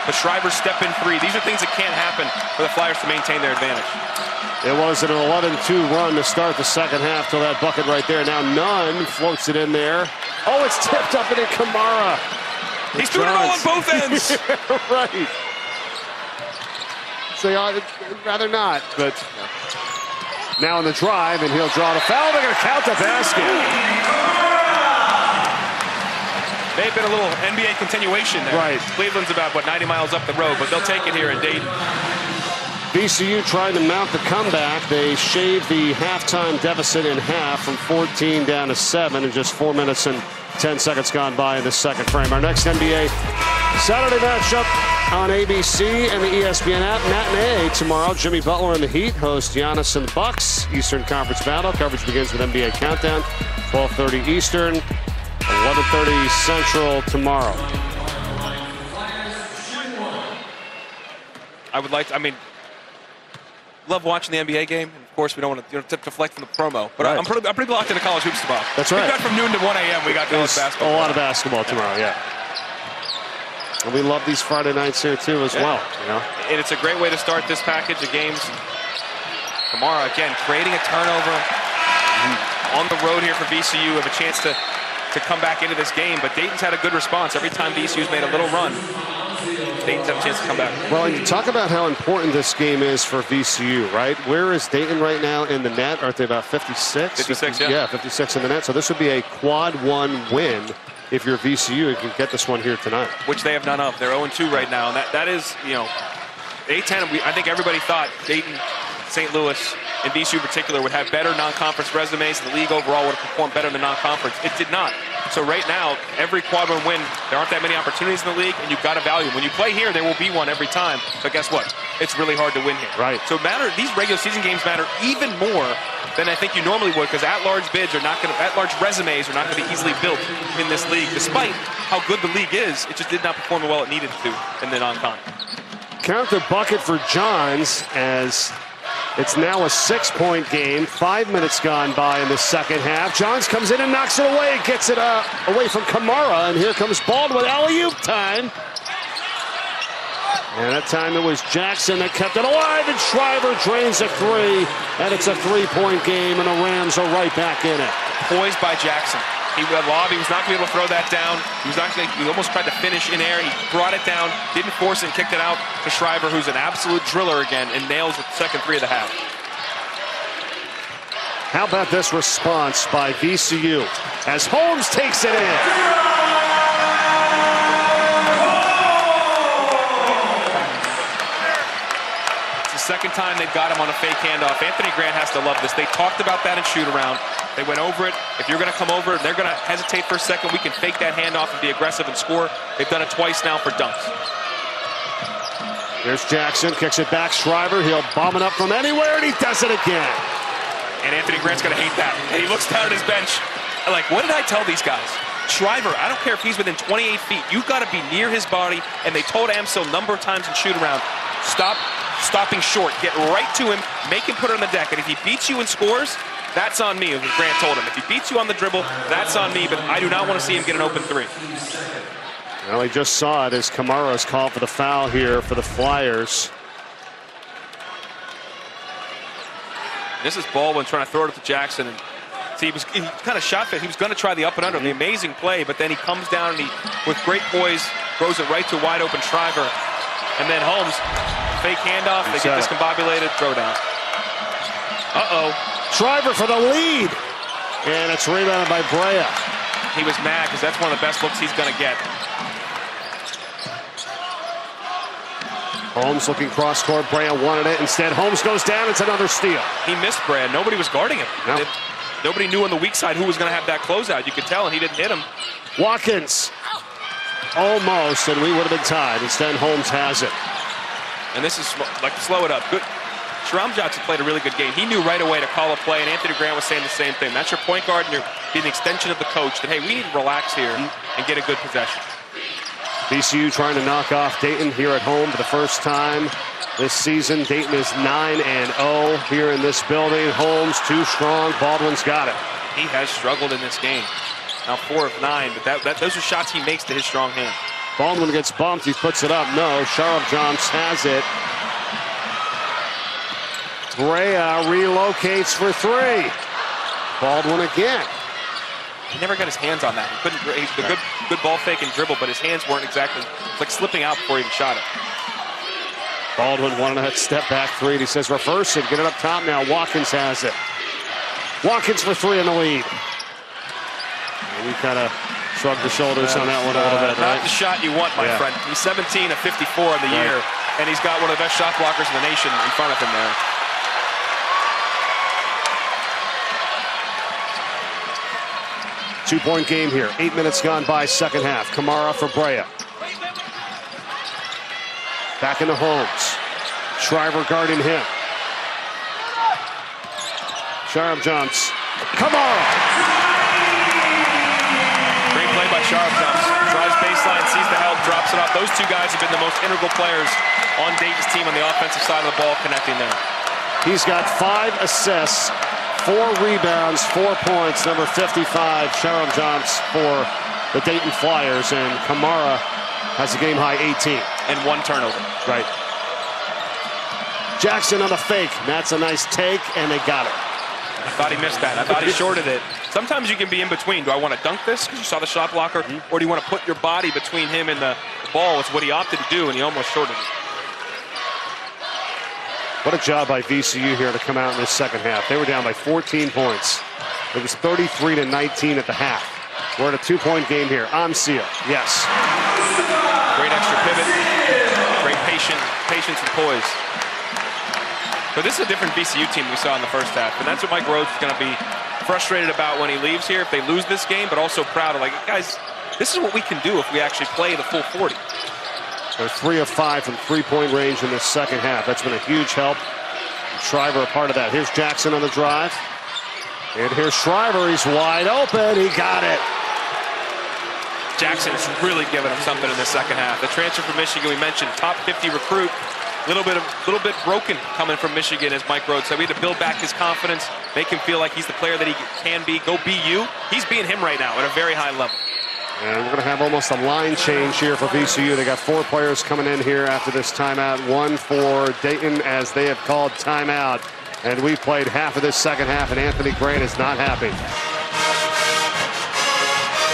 But Shriver step in 3. These are things that can't happen for the Flyers to maintain their advantage. It was an 11-2 run to start the second half till that bucket right there. Now Nunn floats it in there. Oh, it's tipped up into Camara. He's doing it all on both ends. Yeah, right. They ought rather not, but now in the drive, and he'll draw the foul. They're going to count the basket. May have been a little NBA continuation there. Right. Cleveland's about, 90 miles up the road, but they'll take it here in Dayton. VCU trying to mount the comeback. They shaved the halftime deficit in half from 14 down to 7 in just 4 minutes and 10 seconds gone by in the second frame. Our next NBA Saturday matchup on ABC and the ESPN app. Matinee tomorrow. Jimmy Butler and the Heat host Giannis and the Bucks. Eastern Conference battle. Coverage begins with NBA Countdown. 12:30 Eastern, 11:30 Central tomorrow. Love watching the NBA game. Of course, we don't want to deflect from the promo, but right. I'm pretty locked into college hoops tomorrow. That's right. We've got from noon to 1 a.m. We got college basketball. A lot of basketball tomorrow, yeah. And we love these Friday nights here too, as well. You know, and it's a great way to start this package of games. Camara again creating a turnover on the road here for VCU. Have a chance to come back into this game, but Dayton's had a good response every time VCU's made a little run. Dayton's have a chance to come back. Well, and you talk about how important this game is for VCU, right? Where is Dayton right now in the net? Aren't they about 56? 56, yeah. Yeah, 56 in the net. So this would be a quad 1 win if you're VCU and can get this one here tonight. Which they have none of. They're 0-2 right now, and that is, A-10, I think everybody thought Dayton, St. Louis, and VCU in particular would have better non-conference resumes. The league overall would have performed better in the non-conference. It did not. So right now, every quad 1 win, there aren't that many opportunities in the league, and you've got to value them. When you play here, there will be one every time. But guess what? It's really hard to win here. Right. So these regular season games matter even more than I think you normally would, because at-large resumes are not going to be easily built in this league, despite how good the league is. It just did not perform the well it needed to in the non-con. Count the bucket for Johns as it's now a 6-point game. 5 minutes gone by in the second half. Johns comes in and knocks it away. Gets it away from Camara. And here comes Baldwin. Alley-oop time. And that time it was Jackson that kept it alive. And Shriver drains a 3. And it's a 3-point game. And the Rams are right back in it. Poised by Jackson. He was not going to be able to throw that down. He almost tried to finish in air. He brought it down, didn't force it, and kicked it out to Shriver, who's an absolute driller again, and nails the second 3 of the half. How about this response by VCU as Holmes takes it in? It's the second time they've got him on a fake handoff. Anthony Grant has to love this. They talked about that in shoot-around. They went over it. If you're going to come over, they're going to hesitate for a second. We can fake that handoff and be aggressive and score. They've done it twice now for dunks. Here's Jackson, kicks it back. Shriver, he'll bomb it up from anywhere, and he does it again. And Anthony Grant's going to hate that. And he looks down at his bench. Like, what did I tell these guys? Shriver, I don't care if he's within 28 feet. You've got to be near his body. And they told Amzil a number of times in shoot-around, stopping short. Get right to him. Make him put it on the deck. And if he beats you and scores, that's on me, as Grant told him. If he beats you on the dribble, that's on me, but I do not want to see him get an open 3. Well, he just saw it as Camara's called for the foul here for the Flyers. This is Baldwin trying to throw it up to Jackson. And see, he kind of shot it. He was going to try the up and under, the amazing play, but then he comes down and he, with great poise, throws it right to wide open Shriver. And then Holmes, fake handoff, they get discombobulated, throw down. Uh-oh. Shriver for the lead. And it's rebounded by Brea. He was mad because that's one of the best looks he's going to get. Holmes looking cross-court. Brea wanted it. Instead, Holmes goes down. It's another steal. He missed Brea. Nobody was guarding him. No. Nobody knew on the weak side who was going to have that closeout. You could tell, and he didn't hit him. Watkins. Almost, and we would have been tied. Instead, Holmes has it. And this is like slow it up. Good. Sharam Johnson played a really good game. He knew right away to call a play, and Anthony Grant was saying the same thing. That's your point guard, and you're being an extension of the coach that, hey, we need to relax here and get a good possession. VCU trying to knock off Dayton here at home for the first time this season. Dayton is 9-0 here in this building. Holmes too strong. Baldwin's got it. He has struggled in this game. Now 4 of 9, but those are shots he makes to his strong hand. Baldwin gets bumped. He puts it up. No. Sharam Johnson has it. Brea relocates for 3. Baldwin again. He never got his hands on that. He couldn't. He's a good ball fake and dribble, but his hands weren't exactly like slipping out before he even shot it. Baldwin wanted that step back three, and he says reverse it, get it up top now. Watkins has it. Watkins for three in the lead. And he kind of shrugged the shoulders on that one a little bit, right? Not the shot you want, my friend. He's 17 of 54 in the year, and he's got one of the best shot blockers in the nation in front of him there. Two-point game here. 8 minutes gone by, second half. Camara for Brea. Back into Holmes. Shriver guarding him. Sharp jumps. Camara! Great play by Sharp jumps. Drives baseline, sees the help, drops it off. Those two guys have been the most integral players on Dayton's team on the offensive side of the ball, connecting there. He's got 5 assists, 4 rebounds, 4 points. Number 55, Sharon jumps for the Dayton Flyers, and Camara has a game-high 18. And 1 turnover. Right. Jackson on the fake. That's a nice take, and they got it. I thought he missed that. I thought he shorted it. Sometimes you can be in between. Do I want to dunk this because you saw the shot blocker, or do you want to put your body between him and the ball? It's what he opted to do, and he almost shorted it. What a job by VCU here to come out in this second half. They were down by 14 points. It was 33-19 at the half. We're at a 2-point game here. Amzil, yes. Great extra pivot. Great patience and poise. But this is a different VCU team we saw in the first half, and that's what Mike Rhodes is going to be frustrated about when he leaves here if they lose this game, but also proud of, like, guys, this is what we can do if we actually play the full 40. They're 3 of 5 from three-point range in this second half. That's been a huge help. Shriver a part of that. Here's Jackson on the drive. And here's Shriver. He's wide open. He got it. Jackson is really giving him something in the second half. The transfer from Michigan, we mentioned, top 50 recruit. Little bit broken coming from Michigan, as Mike Rhodes said. We had to build back his confidence, make him feel like he's the player that he can be. Go be you. He's being him right now at a very high level. And we're going to have almost a line change here for VCU. They got 4 players coming in here after this timeout. 1 for Dayton, as they have called timeout. And we played half of this second half, and Anthony Grant is not happy.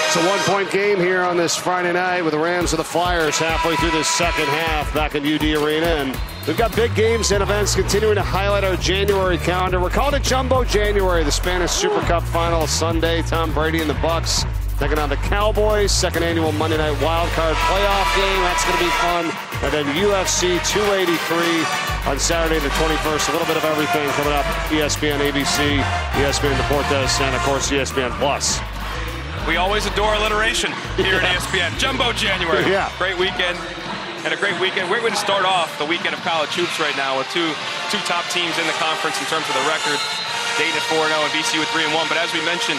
It's a 1-point game here on this Friday night with the Rams and the Flyers halfway through this second half back at UD Arena. And we've got big games and events continuing to highlight our January calendar. We're calling it Jumbo January. The Spanish Super Cup final Sunday. Tom Brady and the Bucs taking on the Cowboys. Second annual Monday Night Wildcard playoff game. That's going to be fun. And then UFC 283 on Saturday the 21st. A little bit of everything coming up. ESPN, ABC, ESPN Deportes, and of course ESPN Plus. We always adore alliteration here at ESPN. Jumbo January. Yeah. Great weekend. And a great weekend. Great way to start off the weekend of college hoops right now with two top teams in the conference in terms of the record. Dayton at 4-0 and VCU at 3-1. But as we mentioned,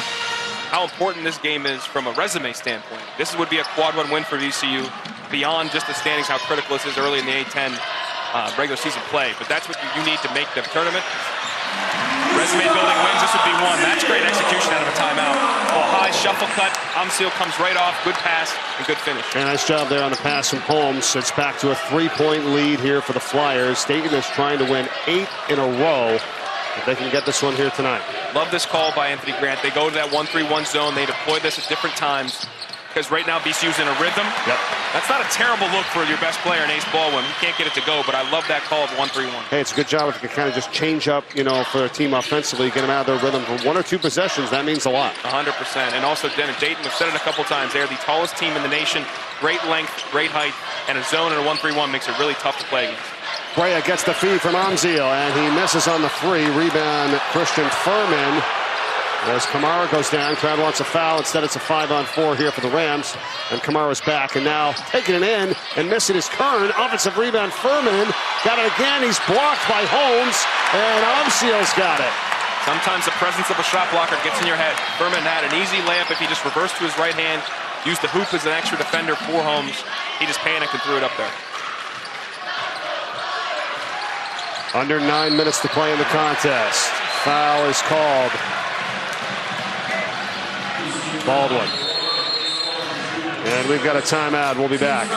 how important this game is from a resume standpoint. This would be a quad-1 win for VCU beyond just the standings, how critical this is early in the A-10 regular season play. But that's what you need to make the tournament. Resume building wins, this would be one. That's great execution out of a timeout. Oh, high shuffle cut. Amzil comes right off. Good pass and good finish. And nice job there on the pass from Holmes. It's back to a 3-point lead here for the Flyers. Dayton is trying to win 8 in a row. If they can get this one here tonight. Love this call by Anthony Grant. They go to that 1-3-1 zone. They deploy this at different times because right now VCU's in a rhythm. Yep. That's not a terrible look for your best player, Ace Baldwin. He can't get it to go, but I love that call of 1-3-1. Hey, it's a good job if you can kind of just change up, you know, for a team offensively, get them out of their rhythm for 1 or 2 possessions. That means a lot. 100%. And also, Dayton, we've said it a couple times, they're the tallest team in the nation. Great length, great height, and a zone and a 1-3-1 makes it really tough to play against. Brea gets the feed from Amzil, and he misses on the 3. Rebound, Christian Furman. As Camara goes down, crowd wants a foul. Instead, it's a 5-on-4 here for the Rams. And Camara's back, and now taking it in and missing his Kern. Offensive rebound, Furman. Got it again. He's blocked by Holmes, and Amzil's got it. Sometimes the presence of a shot blocker gets in your head. Furman had an easy layup if he just reversed to his right hand, used the hoop as an extra defender for Holmes. He just panicked and threw it up there. Under 9 minutes to play in the contest. Foul is called. Baldwin. And we've got a timeout. We'll be back.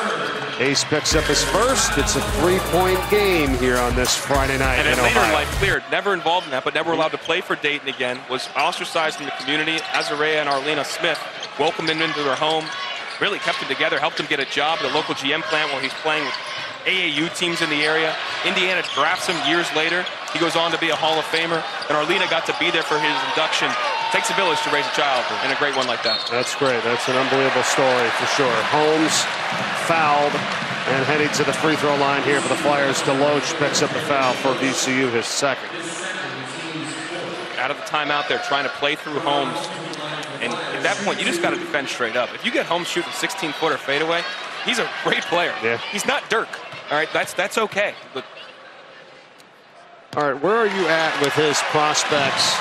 Ace picks up his first. It's a 3-point game here on this Friday night. And then later in life, cleared. Never involved in that, but never allowed to play for Dayton again. Was ostracized in the community. Azarea and Arlena Smith welcomed him into their home. Really kept him together, helped him get a job at a local GM plant while he's playing with AAU teams in the area. Indiana drafts him years later. He goes on to be a Hall of Famer, and Arlena got to be there for his induction. It takes a village to raise a child, and a great one like that. That's great. That's an unbelievable story for sure. Holmes fouled and heading to the free throw line here for the Flyers. Deloach picks up the foul for VCU, his second. Out of the timeout, they're trying to play through Holmes. And at that point, you just got to defend straight up. If you get Holmes shooting 16-footer fadeaway, he's a great player. Yeah. He's not Dirk. All right, that's okay. But all right, where are you at with his prospects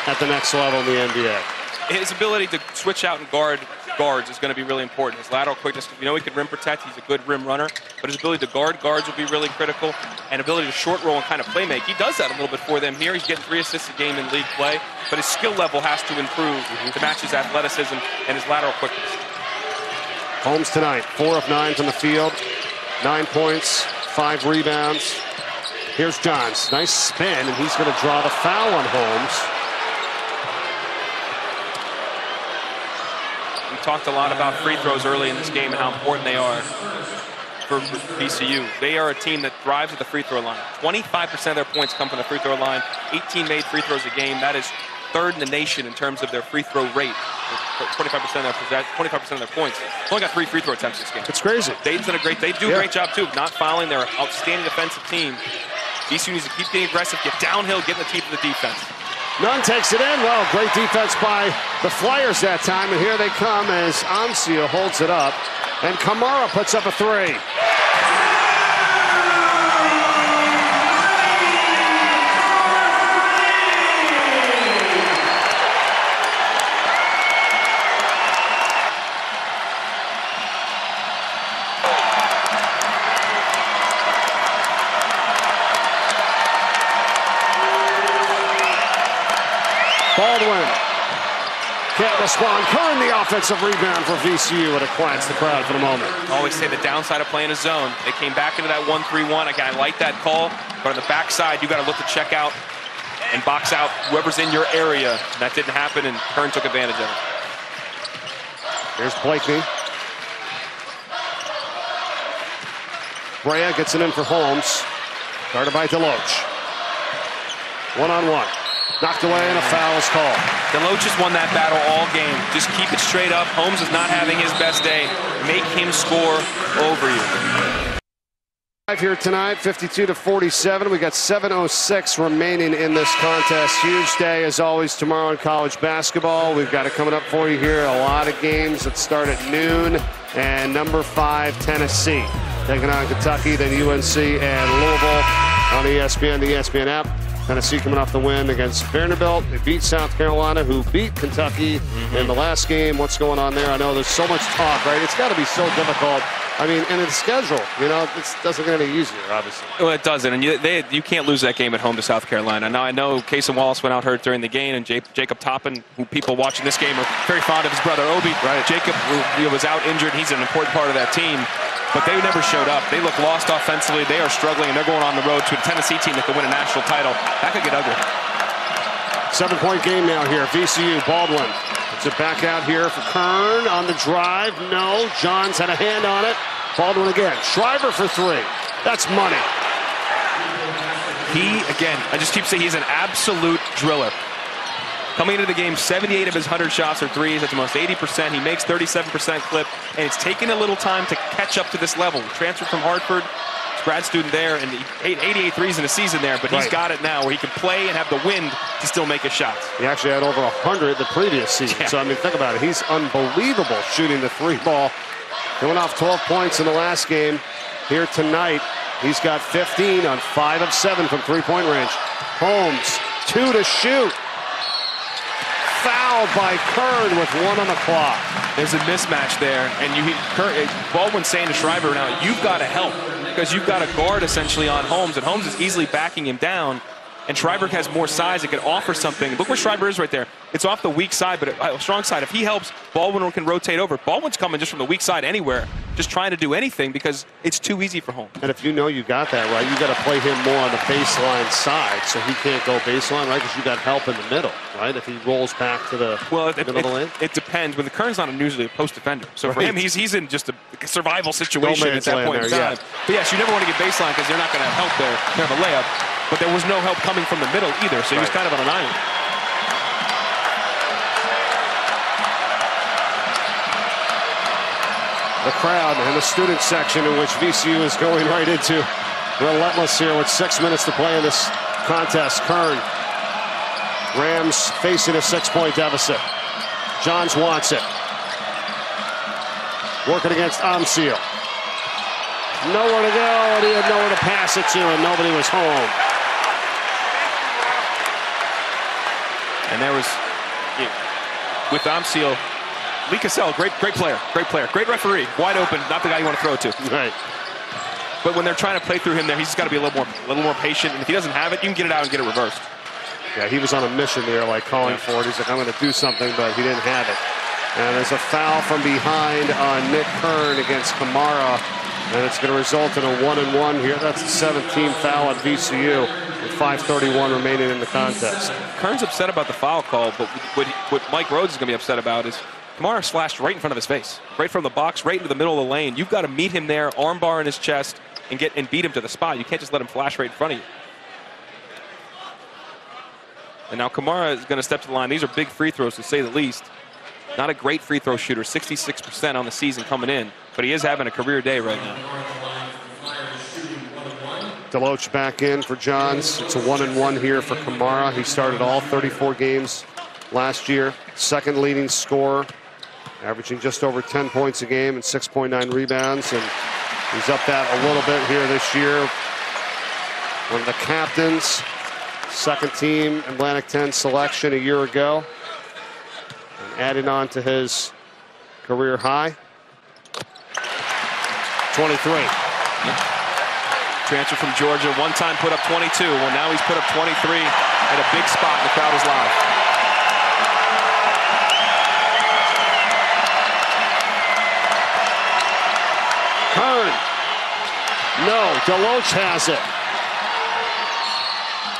at the next level in the NBA? his ability to switch out and guard guards is going to be really important. His lateral quickness, you know, he can rim protect. He's a good rim runner, but his ability to guard guards will be really critical, and ability to short roll and kind of play make. He does that a little bit for them here. He's getting 3 assists a game in league play, but his skill level has to improve to match his athleticism and his lateral quickness. Holmes tonight, 4 of 9 from the field, 9 points, 5 rebounds. Here's Johns, nice spin, and he's going to draw the foul on Holmes. We talked a lot about free throws early in this game and how important they are for VCU. They are a team that thrives at the free throw line. 25% of their points come from the free throw line. 18 made free throws a game. That is third in the nation in terms of their free throw rate. 25% of their points. Only got 3 free throw attempts this game. It's crazy. Dayton's done they do a great job too of not fouling. They're an outstanding defensive team. VCU needs to keep getting aggressive, get downhill, get in the teeth of the defense. Nunn takes it in. Well, great defense by the Flyers that time, and here they come as Amzil holds it up, and Camara puts up a 3. Baldwin can't respond. Kern the offensive rebound for VCU, and it quiets the crowd for the moment. I always say the downside of playing a zone. They came back into that 1-3-1. Again, I like that call, but on the backside, you got to look to check out and box out whoever's in your area. And that didn't happen, and Kern took advantage of it. Here's Blakeney. Brea gets it in for Holmes. Guarded by Deloach. One-on-one. Knocked away and a foul is called. Deloach has won that battle all game. Just keep it straight up. Holmes is not having his best day. Make him score over you. Here tonight, 52-47. We got 7:06 remaining in this contest. Huge day as always tomorrow in college basketball. We've got it coming up for you here. A lot of games that start at noon. And number 5, Tennessee, taking on Kentucky, then UNC and Louisville on ESPN, the ESPN app. Tennessee coming off the win against Vanderbilt. They beat South Carolina, who beat Kentucky in the last game. What's going on there? I know there's so much talk, right? It's got to be so difficult. I mean, and the schedule, you know, it doesn't get any easier, obviously. Well, it doesn't, and you can't lose that game at home to South Carolina. Now, I know Casey Wallace went out hurt during the game, and Jacob Toppin, who people watching this game are very fond of his brother Obi. Right. Jacob was out injured. He's an important part of that team. But they never showed up. They look lost offensively. They are struggling, and they're going on the road to a Tennessee team that could win a national title. That could get ugly. 7-point game now here. VCU, Baldwin. Puts it back out here for Kern on the drive. No. Johns had a hand on it. Baldwin again. Shriver for 3. That's money. He, again, I just keep saying he's an absolute driller. Coming into the game, 78 of his 100 shots are threes. That's almost 80%. He makes 37% clip, and it's taken a little time to catch up to this level. He transferred from Hartford, grad student there, and he hit 88 threes in a season there, but he's got it now where he can play and have the wind to still make his shots. He actually had over 100 the previous season. Yeah. So, I mean, think about it. He's unbelievable shooting the 3 ball. He went off 12 points in the last game. Here tonight, he's got 15 on 5 of 7 from 3-point range. Holmes, 2 to shoot. Fouled by Kern with 1 on the clock. There's a mismatch there, and Baldwin's saying to Shriver now, you've got to help, because you've got a guard essentially on Holmes, and Holmes is easily backing him down, and Shriver has more size that can offer something. Look where Shriver is right there. It's off the weak side, but a strong side. If he helps, Baldwin can rotate over. Baldwin's coming just from the weak side anywhere. just trying to do anything because it's too easy for Holmes. And if you know you got that right, you got to play him more on the baseline side, so he can't go baseline, right? Because you got help in the middle, right? If he rolls back to the middle of the lane. It depends. When the Kern's not usually a post defender, so for him, he's in just a survival situation at that point in time. But yes, you never want to get baseline because they're not going to help there. They have a layup, but there was no help coming from the middle either, so he was kind of on an island. The crowd and the student section in which VCU is going right into relentless here with 6 minutes to play in this contest. Kern, Rams facing a 6-point deficit. Johns wants it. Working against Amzil. Nowhere to go, and he had nowhere to pass it to, and nobody was home. And there was, with Amzil, Lee Cassell, great player, great referee, wide open, not the guy you want to throw it to. Right. But when they're trying to play through him there, he's just got to be a little more patient. And if he doesn't have it, you can get it out and get it reversed. Yeah, he was on a mission there, like calling for it. He's like, I'm going to do something, but he didn't have it. And there's a foul from behind on Nick Kern against Camara, and it's going to result in a 1-and-1 here. That's the 17th foul at VCU with 5:31 remaining in the contest. Kern's upset about the foul call, but what Mike Rhodes is going to be upset about is Camara slashed right in front of his face, right from the box, right into the middle of the lane. You've got to meet him there, arm bar in his chest, and beat him to the spot. You can't just let him flash right in front of you. And now Camara is going to step to the line. These are big free throws, to say the least. Not a great free throw shooter, 66% on the season coming in, but he is having a career day right now. Deloach back in for Johns. It's a 1-and-1 here for Camara. He started all 34 games last year. Second leading scorer, averaging just over 10 points a game and 6.9 rebounds. And he's up that a little bit here this year. One of the captains, second team Atlantic 10 selection a year ago. And adding on to his career high. 23. Transfer from Georgia, one time put up 22. Well, now he's put up 23 at a big spot, and the crowd is live. Kern. No, Deloach has it.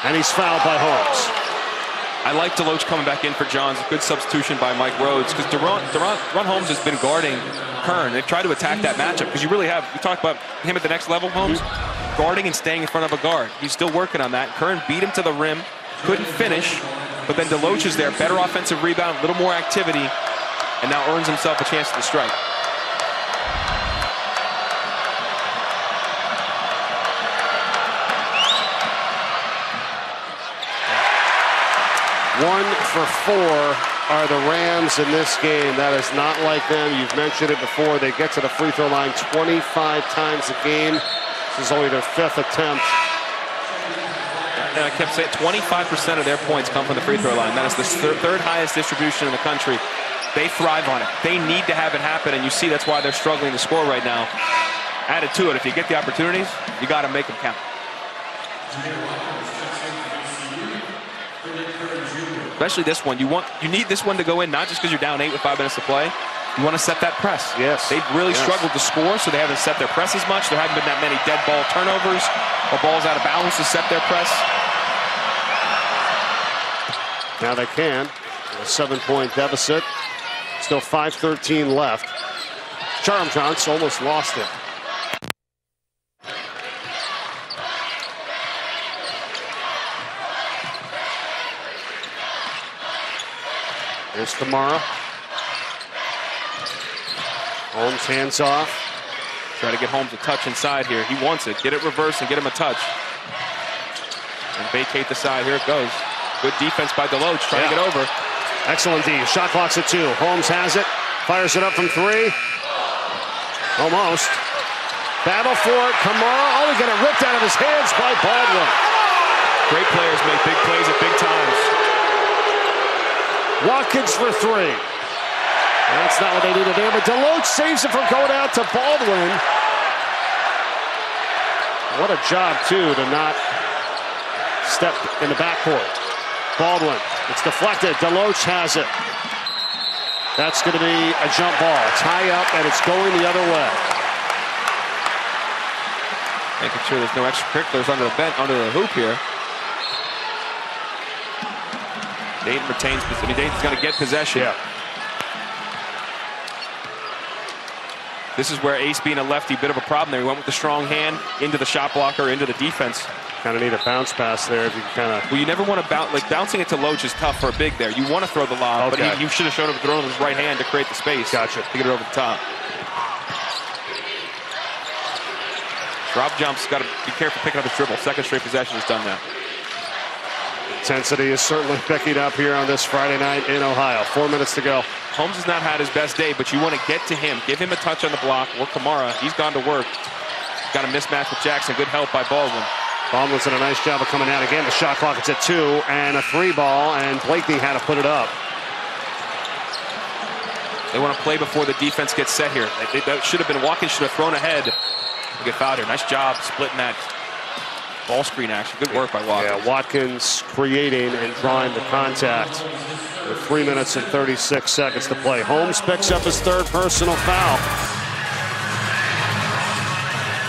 And he's fouled by Holmes. I like Deloach coming back in for Johns. Good substitution by Mike Rhodes, because Daron Holmes has been guarding Kern. They've tried to attack that matchup, because you really have, you talk about him at the next level, Holmes, guarding and staying in front of a guard. He's still working on that. Kern beat him to the rim, couldn't finish, but then Deloach is there, better offensive rebound, a little more activity, and now earns himself a chance to strike. One for 4 are the Rams in this game. That is not like them. You've mentioned it before. They get to the free throw line 25 times a game. This is only their 5th attempt. And I kept saying 25% of their points come from the free throw line. That is the third highest distribution in the country. They thrive on it. They need to have it happen, and you see that's why they're struggling to score right now. Added to it, if you get the opportunities, you got to make them count. Especially this one. You need this one to go in, not just because you're down 8 with 5 minutes to play. You want to set that press. Yes. They've really struggled to score, so they haven't set their press as much. There haven't been that many dead ball turnovers or balls out of bounds to set their press. Now they can. A 7-point deficit. Still 5:13 left. Charmchance almost lost it. There's Camara. Holmes hands off. Try to get Holmes a touch inside here. He wants it. Get it reversed and get him a touch. And vacate the side. Here it goes. Good defense by Deloach. Trying to get over. Excellent D. Shot clock's at 2. Holmes has it. Fires it up from 3. Almost. Battle for it. Camara. Oh, he got it ripped out of his hands by Baldwin. Great players make big plays at big times. Watkins for 3. That's not what they needed there, but Deloach saves it from going out to Baldwin. What a job, too, to not step in the backcourt. Baldwin, it's deflected. Deloach has it. That's going to be a jump ball. Tie up, and it's going the other way. Making sure there's no extracurriculars under the hoop here. Dayton retains. I mean, Dayton's going to get possession. Yeah. This is where Ace, being a lefty, bit of a problem there. He went with the strong hand into the shot blocker, into the defense. Kind of need a bounce pass there if you kind of. Well, you never want to bounce. Like, bouncing it to Loach is tough for a big there. You want to throw the lob, but he should have shown up throwing with his right hand to create the space. Gotcha. To get it over the top. Drop jumps, got to be careful picking up his dribble. Second straight possession has done that. Intensity is certainly picking up here on this Friday night in Ohio. 4 minutes to go. Holmes has not had his best day, but you want to get to him. Give him a touch on the block. Or Camara, he's gone to work. Got a mismatch with Jackson. Good help by Baldwin. Baldwin's done a nice job of coming out again. The shot clock is at 2 and a 3 ball, and Blakeney had to put it up. They want to play before the defense gets set here. That should have been Watkins should have thrown ahead. They get fouled here. Nice job splitting that ball screen action. Good work by Watkins. Yeah, Watkins creating and drawing the contact with 3 minutes and 36 seconds to play. Holmes picks up his 3rd personal foul.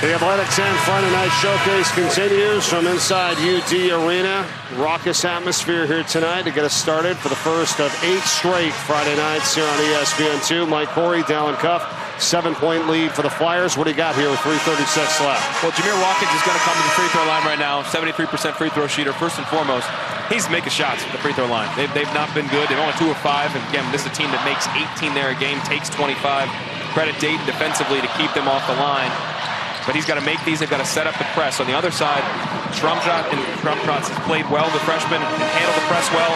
The Athletic 10 Friday Night Showcase continues from inside UD Arena. Raucous atmosphere here tonight to get us started for the first of 8 straight Friday nights here on ESPN2. Mike Corey, Dallin Cuff, 7-point lead for the Flyers. What do you got here with 3:36 left? Well, Jameer Watkins is going to come to the free throw line right now. 73% free throw shooter. First and foremost, he's making shots at the free throw line. They've not been good. They've only 2 of 5. And again, this is a team that makes 18 there a game, takes 25. Credit Dayton defensively to keep them off the line. But he's got to make these. They've got to set up the press. On the other side, Strumtrot has played well, the freshman, and handled the press well.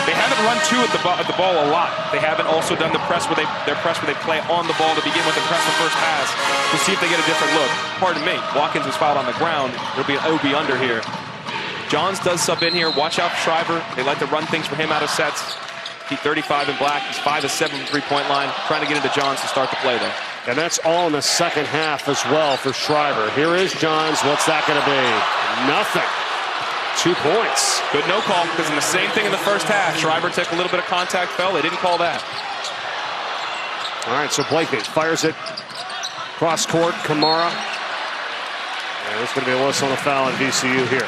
They haven't run 2 at the ball a lot. They haven't also done the press where they play on the ball to begin with and press the first pass to see if they get a different look. Pardon me. Watkins was fouled on the ground. It'll be an OB under here. Johns does sub in here. Watch out for Shriver. They like to run things for him out of sets. He's 35 in black. He's 5 of 7 from 3-point line. Trying to get into Johns to start the play there. And that's all in the second half as well for Shriver. Here is Johns. What's that going to be? Nothing. 2 points. Good no call, because in the same thing in the first half, Shriver took a little bit of contact, fell. They didn't call that. All right, so Blakeney fires it cross court. Camara. And there's going to be a whistle and a foul on VCU here.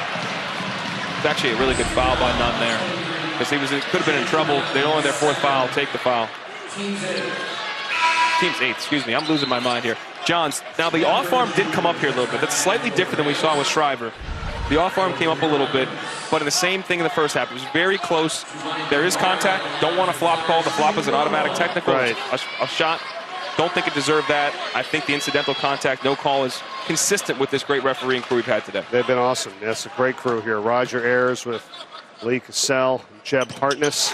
It's actually a really good foul by Nunn there, because could have been in trouble. They only their 4th foul. Take the foul. Team's 8th, excuse me. I'm losing my mind here. Johns, now the off arm did come up here a little bit. That's slightly different than we saw with Shriver. The off arm came up a little bit, but in the same thing in the first half. It was very close. There is contact. Don't want a flop call. The flop is an automatic technical. Right. A shot. Don't think it deserved that. I think the incidental contact, no call, is consistent with this great refereeing crew we've had today. They've been awesome. Yes, a great crew here. Roger Ayers with Lee Cassell, Jeb Hartness.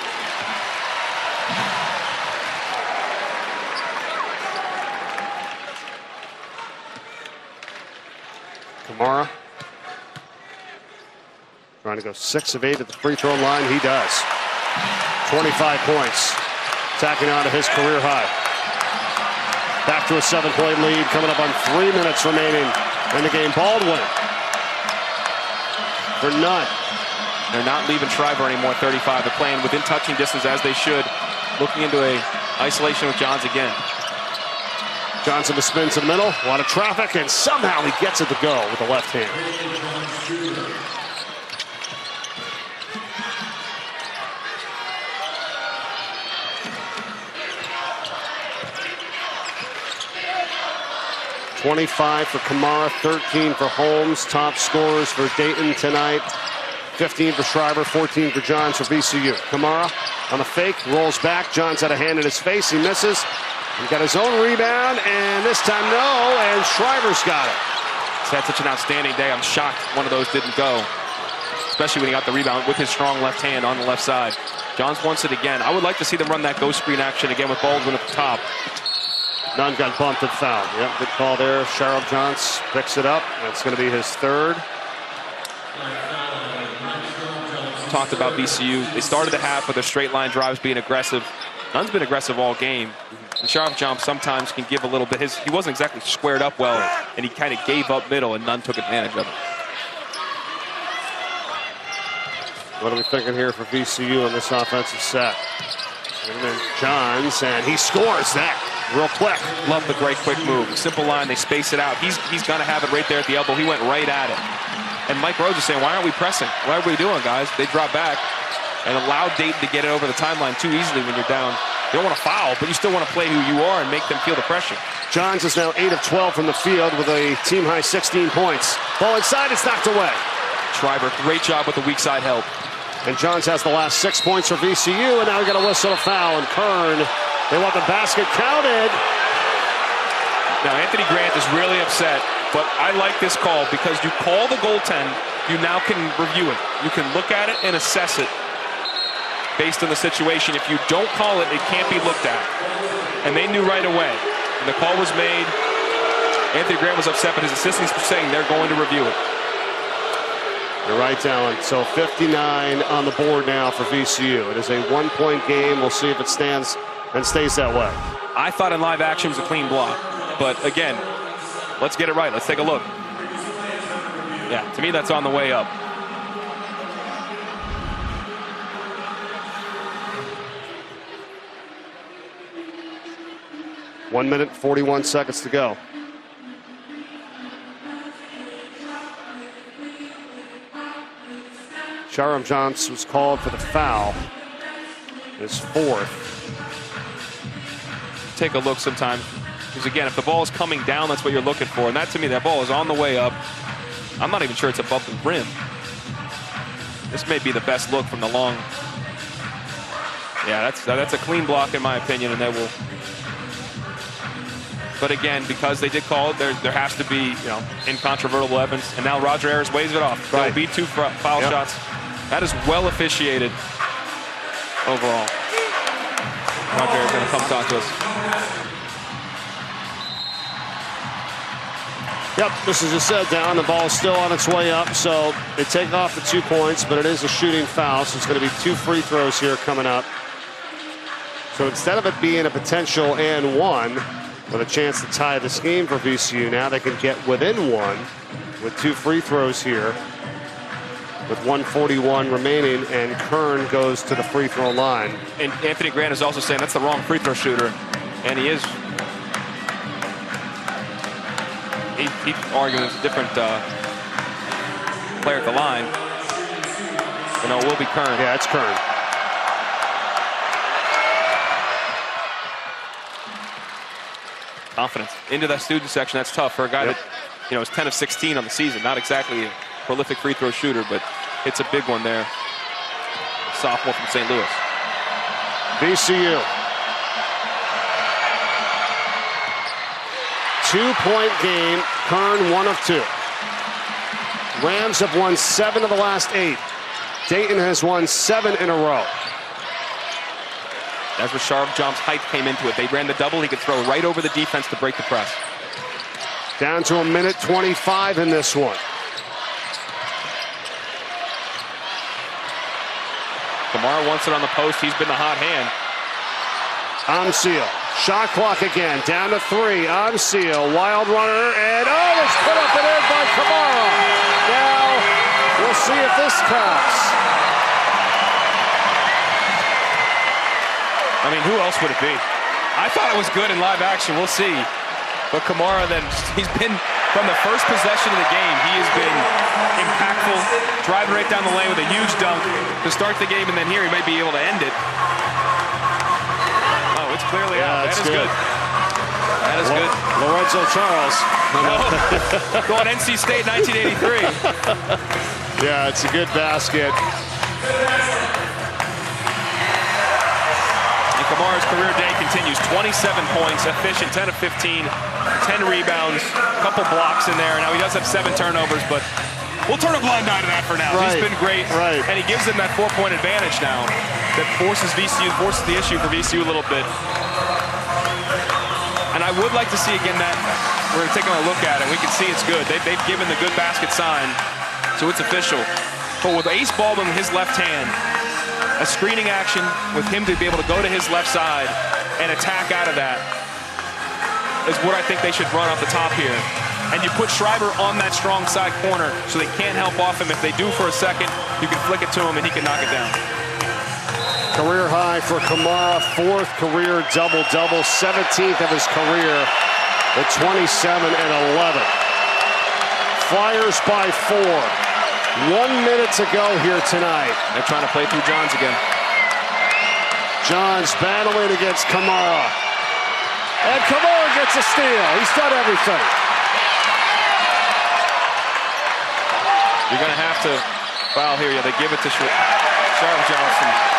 Camara trying to go 6 of 8 at the free throw line. He does. 25 points. Tacking on to his career high. Back to a 7-point lead. Coming up on 3 minutes remaining in the game. Baldwin for Nunn. They're not leaving Shriver anymore. 35. They're playing within touching distance as they should. Looking into a isolation with Johns again. Johnson to spin to the middle. A lot of traffic, and somehow he gets it to go with the left hand. $25 for Camara, 13 for Holmes. Top scorers for Dayton tonight. 15 for Shriver, 14 for Johns for VCU. Camara on the fake, rolls back. Johns had a hand in his face. He misses. He got his own rebound, and this time no, and Shriver's got it. He's had such an outstanding day. I'm shocked one of those didn't go, especially when he got the rebound with his strong left hand on the left side. Johns wants it again. I would like to see them run that ghost screen action again with Baldwin at the top. Nunn got bumped and fouled. Yep, good call there. Sharrell Johns picks it up. That's going to be his 3rd. Talked about VCU. They started the half with their straight line drives being aggressive. Nunn's been aggressive all game. And Sharrell Johns sometimes can give a little bit. He wasn't exactly squared up well, and he kind of gave up middle, and Nunn took advantage of it. What are we thinking here for VCU on this offensive set? And then Johns, and he scores that. real quick. Love the great quick move. Simple line, they space it out. He's going to have it right there at the elbow. He went right at it. And Mike Rhodes is saying, why aren't we pressing? What are we doing, guys? They drop back and allow Dayton to get it over the timeline too easily when you're down. You don't want to foul, but you still want to play who you are and make them feel the pressure. Johns is now 8 of 12 from the field with a team-high 16 points. Ball inside, it's knocked away. Shriver, great job with the weak side help. And Johns has the last 6 points for VCU, and now we got a whistle to foul. And Kern, they want the basket counted. Now Anthony Grant is really upset, but I like this call because you call the goaltend, you now can review it. You can look at it and assess it based on the situation. If you don't call it, it can't be looked at. And they knew right away. When the call was made, Anthony Grant was upset, but his assistants were saying they're going to review it. You're right, Dallin. So 59 on the board now for VCU. It is a 1-point game. We'll see if it stands and stays that way. I thought in live action it was a clean block. But again, let's get it right. Let's take a look. Yeah, to me, that's on the way up. One minute, 41 seconds to go. Sharon Johnson was called for the foul. His 4th. Take a look sometime. Because again, if the ball is coming down, that's what you're looking for. And that, to me, that ball is on the way up. I'm not even sure it's above the rim. This may be the best look from the long. Yeah, that's a clean block in my opinion, and they will. But again, because they did call it, there has to be, incontrovertible evidence. And now Roger Ayers waves it off. Right. There'll be 2 foul shots. That is well officiated overall. Roger Ayers is going to come talk to us. Yep, this is just said down. The ball is still on its way up, so they take off the 2 points, but it is a shooting foul, so it's going to be 2 free throws here coming up. So instead of it being a potential and 1, with a chance to tie this game for VCU, now they can get within 1 with 2 free throws here with 1:41 remaining, and Kern goes to the free throw line. And Anthony Grant is also saying that's the wrong free throw shooter, and he is. He's arguing it's a different player at the line. But no, it will be Kern. Yeah, it's Kern. Confidence into that student section. That's tough for a guy that is 10 of 16 on the season. Not exactly a prolific free throw shooter, but it's a big one there. Sophomore from St. Louis. VCU. 2-point game. Kern 1 of 2. Rams have won 7 of the last 8. Dayton has won 7 in a row. That's where Sharp Jump's height came into it. They ran the double. He could throw right over the defense to break the press. Down to 1:25 in this one. Camara wants it on the post. He's been the hot hand. Amzil. Shot clock again. Down to 3. Amzil. Wild runner. And it's put up and in by Camara. Now we'll see if this counts. I mean, who else would it be? I thought it was good in live action. We'll see. But Camara, then, he's been, from the first possession of the game, he has been impactful, driving right down the lane with a huge dunk to start the game, and then here he might be able to end it. Oh, it's clearly out. That is good. That is good. Lorenzo Charles. Going NC State 1983. Yeah, it's a good basket. Camara's career day continues. 27 points, efficient, 10 of 15, 10 rebounds, a couple blocks in there. Now he does have 7 turnovers, but we'll turn a blind eye to that for now. Right. He's been great, right. And he gives them that 4-point advantage now that forces the issue for VCU a little bit. And I would like to see again that we're taking a look at it. We can see it's good. They've given the good basket sign, so it's official. But with Ace Baldwin in his left hand, a screening action with him to be able to go to his left side and attack out of that is what I think they should run off the top here. And you put Shriver on that strong side corner so they can't help off him. If they do for a second, you can flick it to him and he can knock it down. Career high for Camara, 4th career double-double, 17th of his career at 27 and 11. Flyers by 4. 1 minute to go here tonight. They're trying to play through Johns again. Johns battling against Camara. And Camara gets a steal. He's done everything. You're going to have to foul here. Yeah, they give it to Shriver Johnson.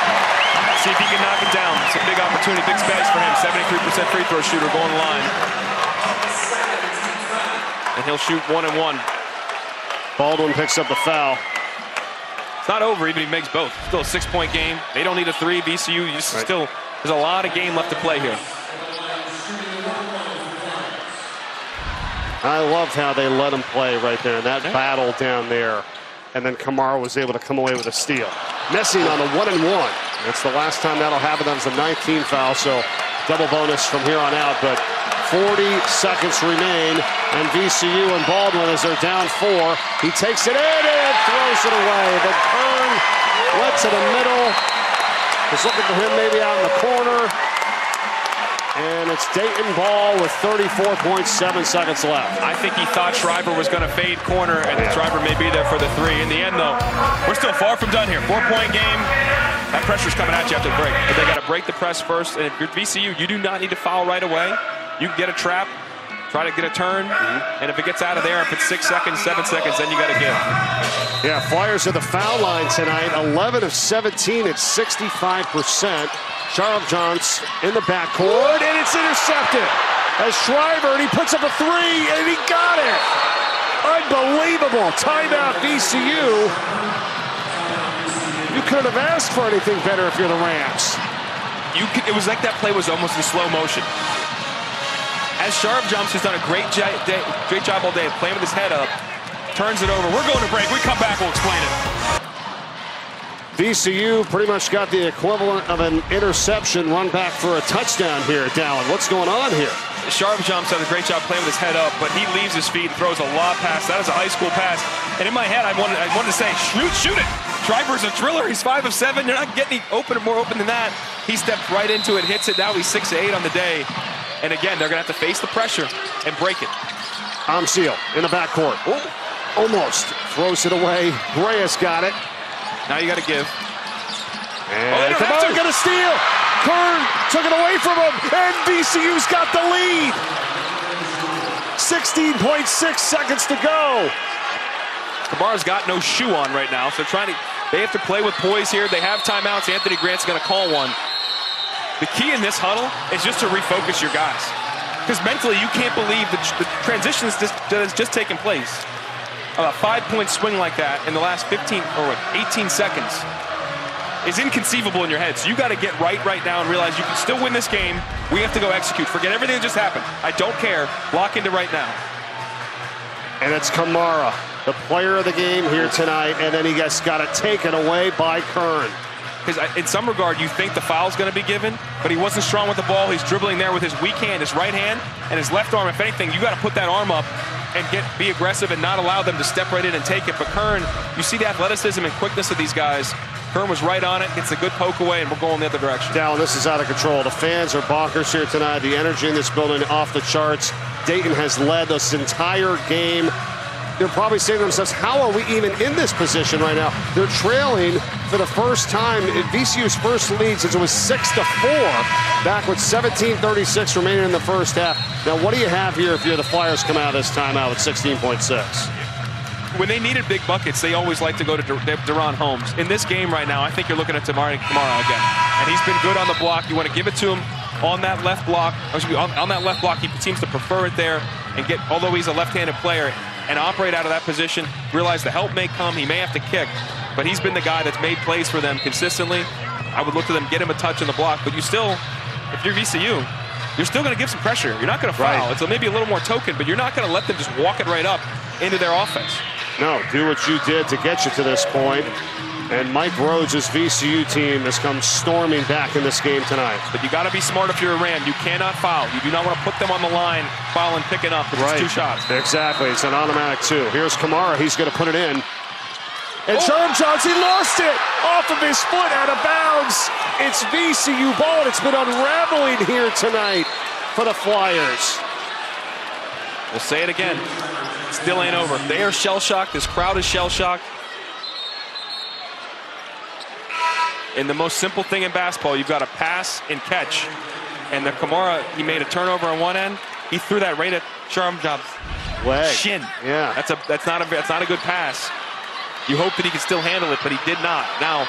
See if he can knock it down. It's a big opportunity, big space for him. 73% free throw shooter going line. And he'll shoot 1 and 1. Baldwin picks up the foul. It's not over even if he makes both. Still a 6-point game. They don't need a 3. VCU, still, there's a lot of game left to play here. I loved how they let him play right there, that battle down there. And then Camara was able to come away with a steal. Messing on a 1 and 1. That's the last time that'll happen. That was a 19 foul, so double bonus from here on out. But 40 seconds remain, and VCU and Baldwin, as they're down 4, he takes it in and throws it away. But Kern lets it in the middle. He's looking for him maybe out in the corner. And it's Dayton ball with 34.7 seconds left. I think he thought Shriver was going to fade corner, and Shriver may be there for the 3. In the end, though, we're still far from done here. 4-point game. That pressure's coming at you after the break. But they got to break the press first. And if you're VCU, you do not need to foul right away. You can get a trap, try to get a turn, and if it gets out of there, if it's 6 seconds, 7 seconds, then you got to give. Yeah, Flyers at the foul line tonight. 11 of 17 at 65%. Shriver Johnson in the backcourt, and it's intercepted. As Shriver, and he puts up a 3, and he got it. Unbelievable. Timeout, VCU. You couldn't have asked for anything better if you're the Rams. It was like that play was almost in slow motion. As Shriver Johnson's done a great job all day playing with his head up, turns it over. We're going to break. We come back, we'll explain it. VCU pretty much got the equivalent of an interception run back for a touchdown here, Dallin. What's going on here? Shriver Johnson done a great job playing with his head up, but he leaves his feet and throws a lob pass. That is a high school pass. And in my head, I wanted to say, shoot it. Shriver's a driller. He's 5 of 7. You're not getting more open than that. He stepped right into it, hits it. Now he's 6 of 8 on the day. And again, they're going to have to face the pressure and break it. Amzil in the backcourt. Oh, almost. Throws it away. Reyes got it. Now you got to give. And Camara got a steal. Kern took it away from him. And VCU's got the lead. 16.6 seconds to go. Camara's got no shoe on right now, so they have to play with poise here. They have timeouts. Anthony Grant's going to call one. The key in this huddle is just to refocus your guys. Because mentally, you can't believe the transition that has just taken place. A 5-point swing like that in the last 18 seconds is inconceivable in your head. So you got to get right now and realize you can still win this game. We have to go execute. Forget everything that just happened. I don't care. Lock into right now. And it's Camara, the player of the game here tonight, and then he got it taken away by Kern. Because in some regard, you think the foul's going to be given, but he wasn't strong with the ball. He's dribbling there with his weak hand, his right hand, and his left arm. If anything, you got to put that arm up and be aggressive and not allow them to step right in and take it. But Kern, you see the athleticism and quickness of these guys. Kern was right on it, gets a good poke away, and we're going the other direction. Dallin, this is out of control. The fans are bonkers here tonight. The energy in this building off the charts. Dayton has led this entire game. They're probably saying to themselves, how are we even in this position right now? They're trailing for the first time in VCU's first lead since it was 6-4, back with 17:36 remaining in the first half. Now, what do you have here if you're the Flyers come out of this timeout with 16.6? When they needed big buckets, they always like to go to Daron Holmes. In this game right now, I think you're looking at Toumani Camara again. And he's been good on the block. You want to give it to him on that left block. On that left block, he seems to prefer it there and get, although he's a left-handed player, and operate out of that position, realize the help may come, he may have to kick, but he's been the guy that's made plays for them consistently. I would look to them, get him a touch in the block, but you still, if you're VCU, you're still going to give some pressure. You're not going to foul. It's maybe a little more token, but you're not going to let them just walk it right up into their offense. No, do what you did to get you to this point. And Mike Rhodes' VCU team has come storming back in this game tonight. But you got to be smart if you're a Ram. You cannot foul. You do not want to put them on the line, foul and picking up. It's 2 shots. Exactly. It's an automatic 2. Here's Camara. He's going to put it in. And Jerome Johnson lost it off of his foot, out of bounds. It's VCU ball, and it's been unraveling here tonight for the Flyers. We'll say it again. Still ain't over. They are shell-shocked. This crowd is shell-shocked. And the most simple thing in basketball, you've got to pass and catch. And the Camara, he made a turnover on one end. He threw that right at Jerome Johnson's leg. Shin. Yeah. That's not a good pass. You hope that he can still handle it, but he did not. Now,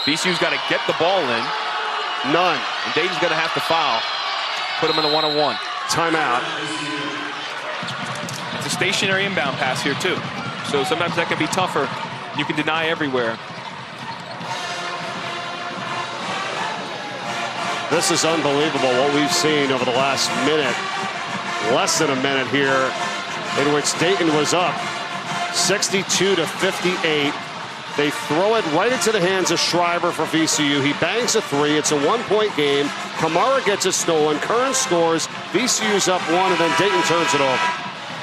VCU's got to get the ball in. None. And Dayton's going to have to foul. Put him in the one-on-one. Timeout. It's a stationary inbound pass here, too. So sometimes that can be tougher. You can deny everywhere. This is unbelievable what we've seen over the last minute, less than a minute here, in which Dayton was up 62-58. They throw it right into the hands of Shriver for VCU. He bangs a three. It's a one-point game. Camara gets it stolen. Kern scores. VCU's up one, and then Dayton turns it over.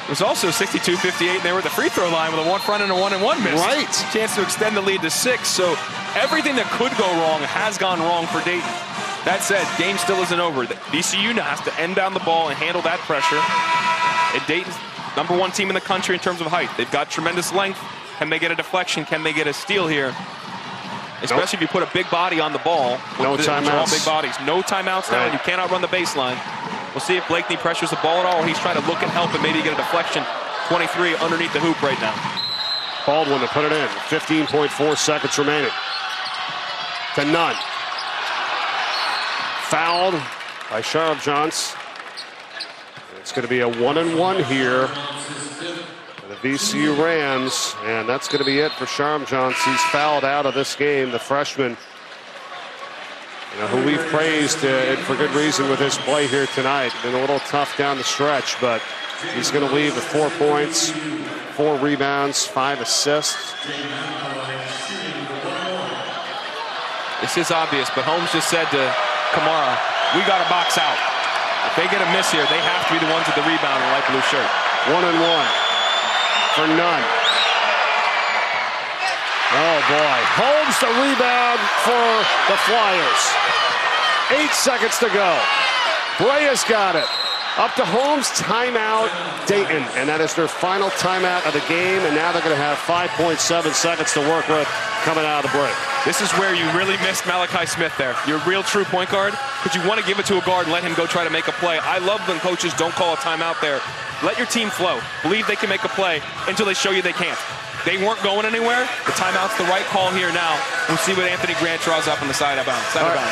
It was also 62-58, and they were at the free throw line with a one front and a 1-and-1 miss. Right. Chance to extend the lead to 6. So everything that could go wrong has gone wrong for Dayton. That said, game still isn't over. VCU now has to end down the ball and handle that pressure. And Dayton's #1 team in the country in terms of height. They've got tremendous length. Can they get a deflection? Can they get a steal here? Especially if you put a big body on the ball. No timeouts. All big bodies. No timeouts now. Right. You cannot run the baseline. We'll see if Blakeney pressures the ball at all, or he's trying to look and help and maybe get a deflection. 23 underneath the hoop right now. Baldwin to put it in. 15.4 seconds remaining. To none. Fouled by Shriver Johnson. It's going to be a 1-and-1 here for the VCU Rams, and that's going to be it for Shriver Johnson. He's fouled out of this game, the freshman, who we've praised for good reason with his play here tonight. Been a little tough down the stretch, but he's going to leave with 4 points, 4 rebounds, 5 assists. This is obvious, but Holmes just said to Camara, we got to box out. If they get a miss here, they have to be the ones with the rebound in light blue shirt. 1-and-1 for none. Oh boy, Holmes the rebound for the Flyers. 8 seconds to go. Brea's got it. Up to Holmes, timeout, Dayton. And that is their final timeout of the game. And now they're going to have 5.7 seconds to work with coming out of the break. This is where you really missed Malachi Smith there. You're a real true point guard, but you want to give it to a guard and let him go try to make a play. I love when coaches don't call a timeout there. Let your team flow. Believe they can make a play until they show you they can't. They weren't going anywhere. The timeout's the right call here now. We'll see what Anthony Grant draws up on the side of bounds.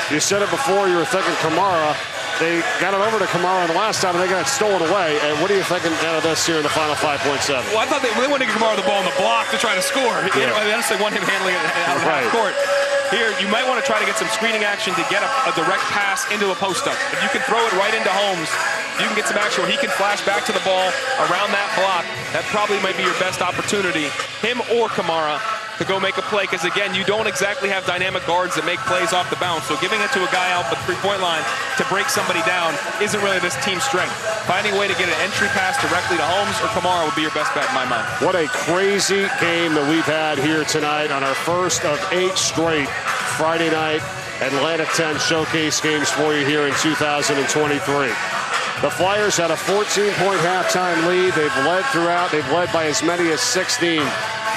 You said it before, you were thinking Camara. They got it over to Camara the last time, and they got it stolen away. And what are you thinking out of this here in the final 5.7? Well, I thought they wanted to get Camara the ball on the block to try to score. Yeah. They honestly want him handling it out of half court. Here, you might want to try to get some screening action to get a direct pass into a post-up. If you can throw it right into Holmes, you can get some action where he can flash back to the ball around that block. That probably might be your best opportunity, him or Camara, to go make a play, because again, you don't exactly have dynamic guards that make plays off the bounce. So giving it to a guy out the three-point line to break somebody down isn't really this team's strength. Finding a way to get an entry pass directly to Holmes or Camara would be your best bet in my mind. What a crazy game that we've had here tonight on our first of 8 straight Friday night Atlanta 10 showcase games for you here in 2023. The Flyers had a 14-point halftime lead. They've led throughout. They've led by as many as 16.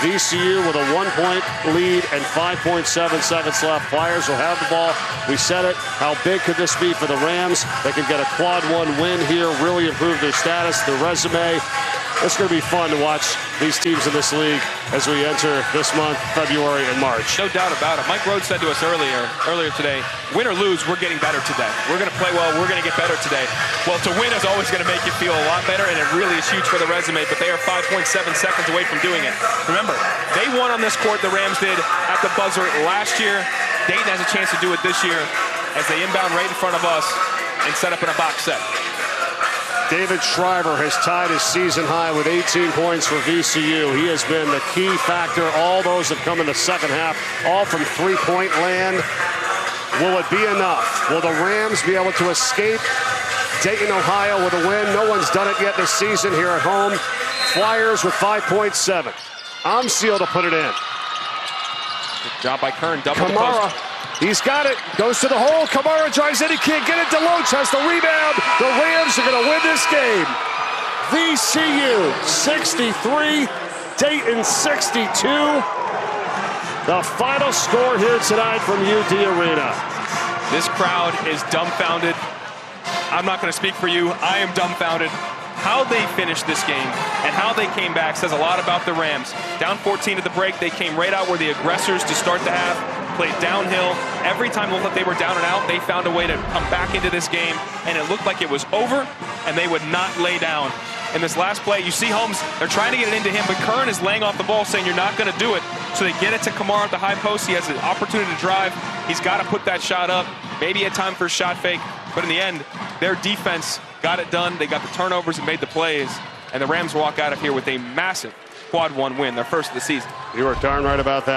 VCU with a 1-point lead and 5.7 seconds left. Flyers will have the ball. We said it. How big could this be for the Rams? They could get a quad 1 win here, really improve their status, their resume. It's going to be fun to watch these teams in this league as we enter this month, February and March. No doubt about it. Mike Rhodes said to us earlier today, win or lose, we're getting better today. We're going to play well. We're going to get better today. Well, to win is always going to make you feel a lot better, and it really is huge for the resume, but they are 5.7 seconds away from doing it. Remember, they won on this court, the Rams did, at the buzzer last year. Dayton has a chance to do it this year as they inbound right in front of us and set up in a box set. David Shriver has tied his season high with 18 points for VCU. He has been the key factor. All those have come in the second half, all from three-point land. Will it be enough? Will the Rams be able to escape Dayton, Ohio with a win? No one's done it yet this season here at home. Flyers with 5.7. Amzil to put it in. Good job by Kern, double the Camara, post. he's got it, goes to the hole. Camara drives in, he can't get it. Deloach has the rebound. The Rams are going to win this game. VCU 63, Dayton 62. The final score here tonight from UD Arena. This crowd is dumbfounded. I'm not going to speak for you. I am dumbfounded. How they finished this game and how they came back says a lot about the Rams. Down 14 at the break, they came right out where the aggressors to start the half, played downhill. Every time it looked like they were down and out, they found a way to come back into this game, and it looked like it was over, and they would not lay down. In this last play, you see Holmes, they're trying to get it into him, but Kern is laying off the ball saying you're not going to do it. So they get it to Camara at the high post. He has an opportunity to drive. He's got to put that shot up. Maybe a time for a shot fake, but in the end, their defense got it done. They got the turnovers and made the plays, and the Rams walk out of here with a massive quad 1 win, their first of the season. You are darn right about that.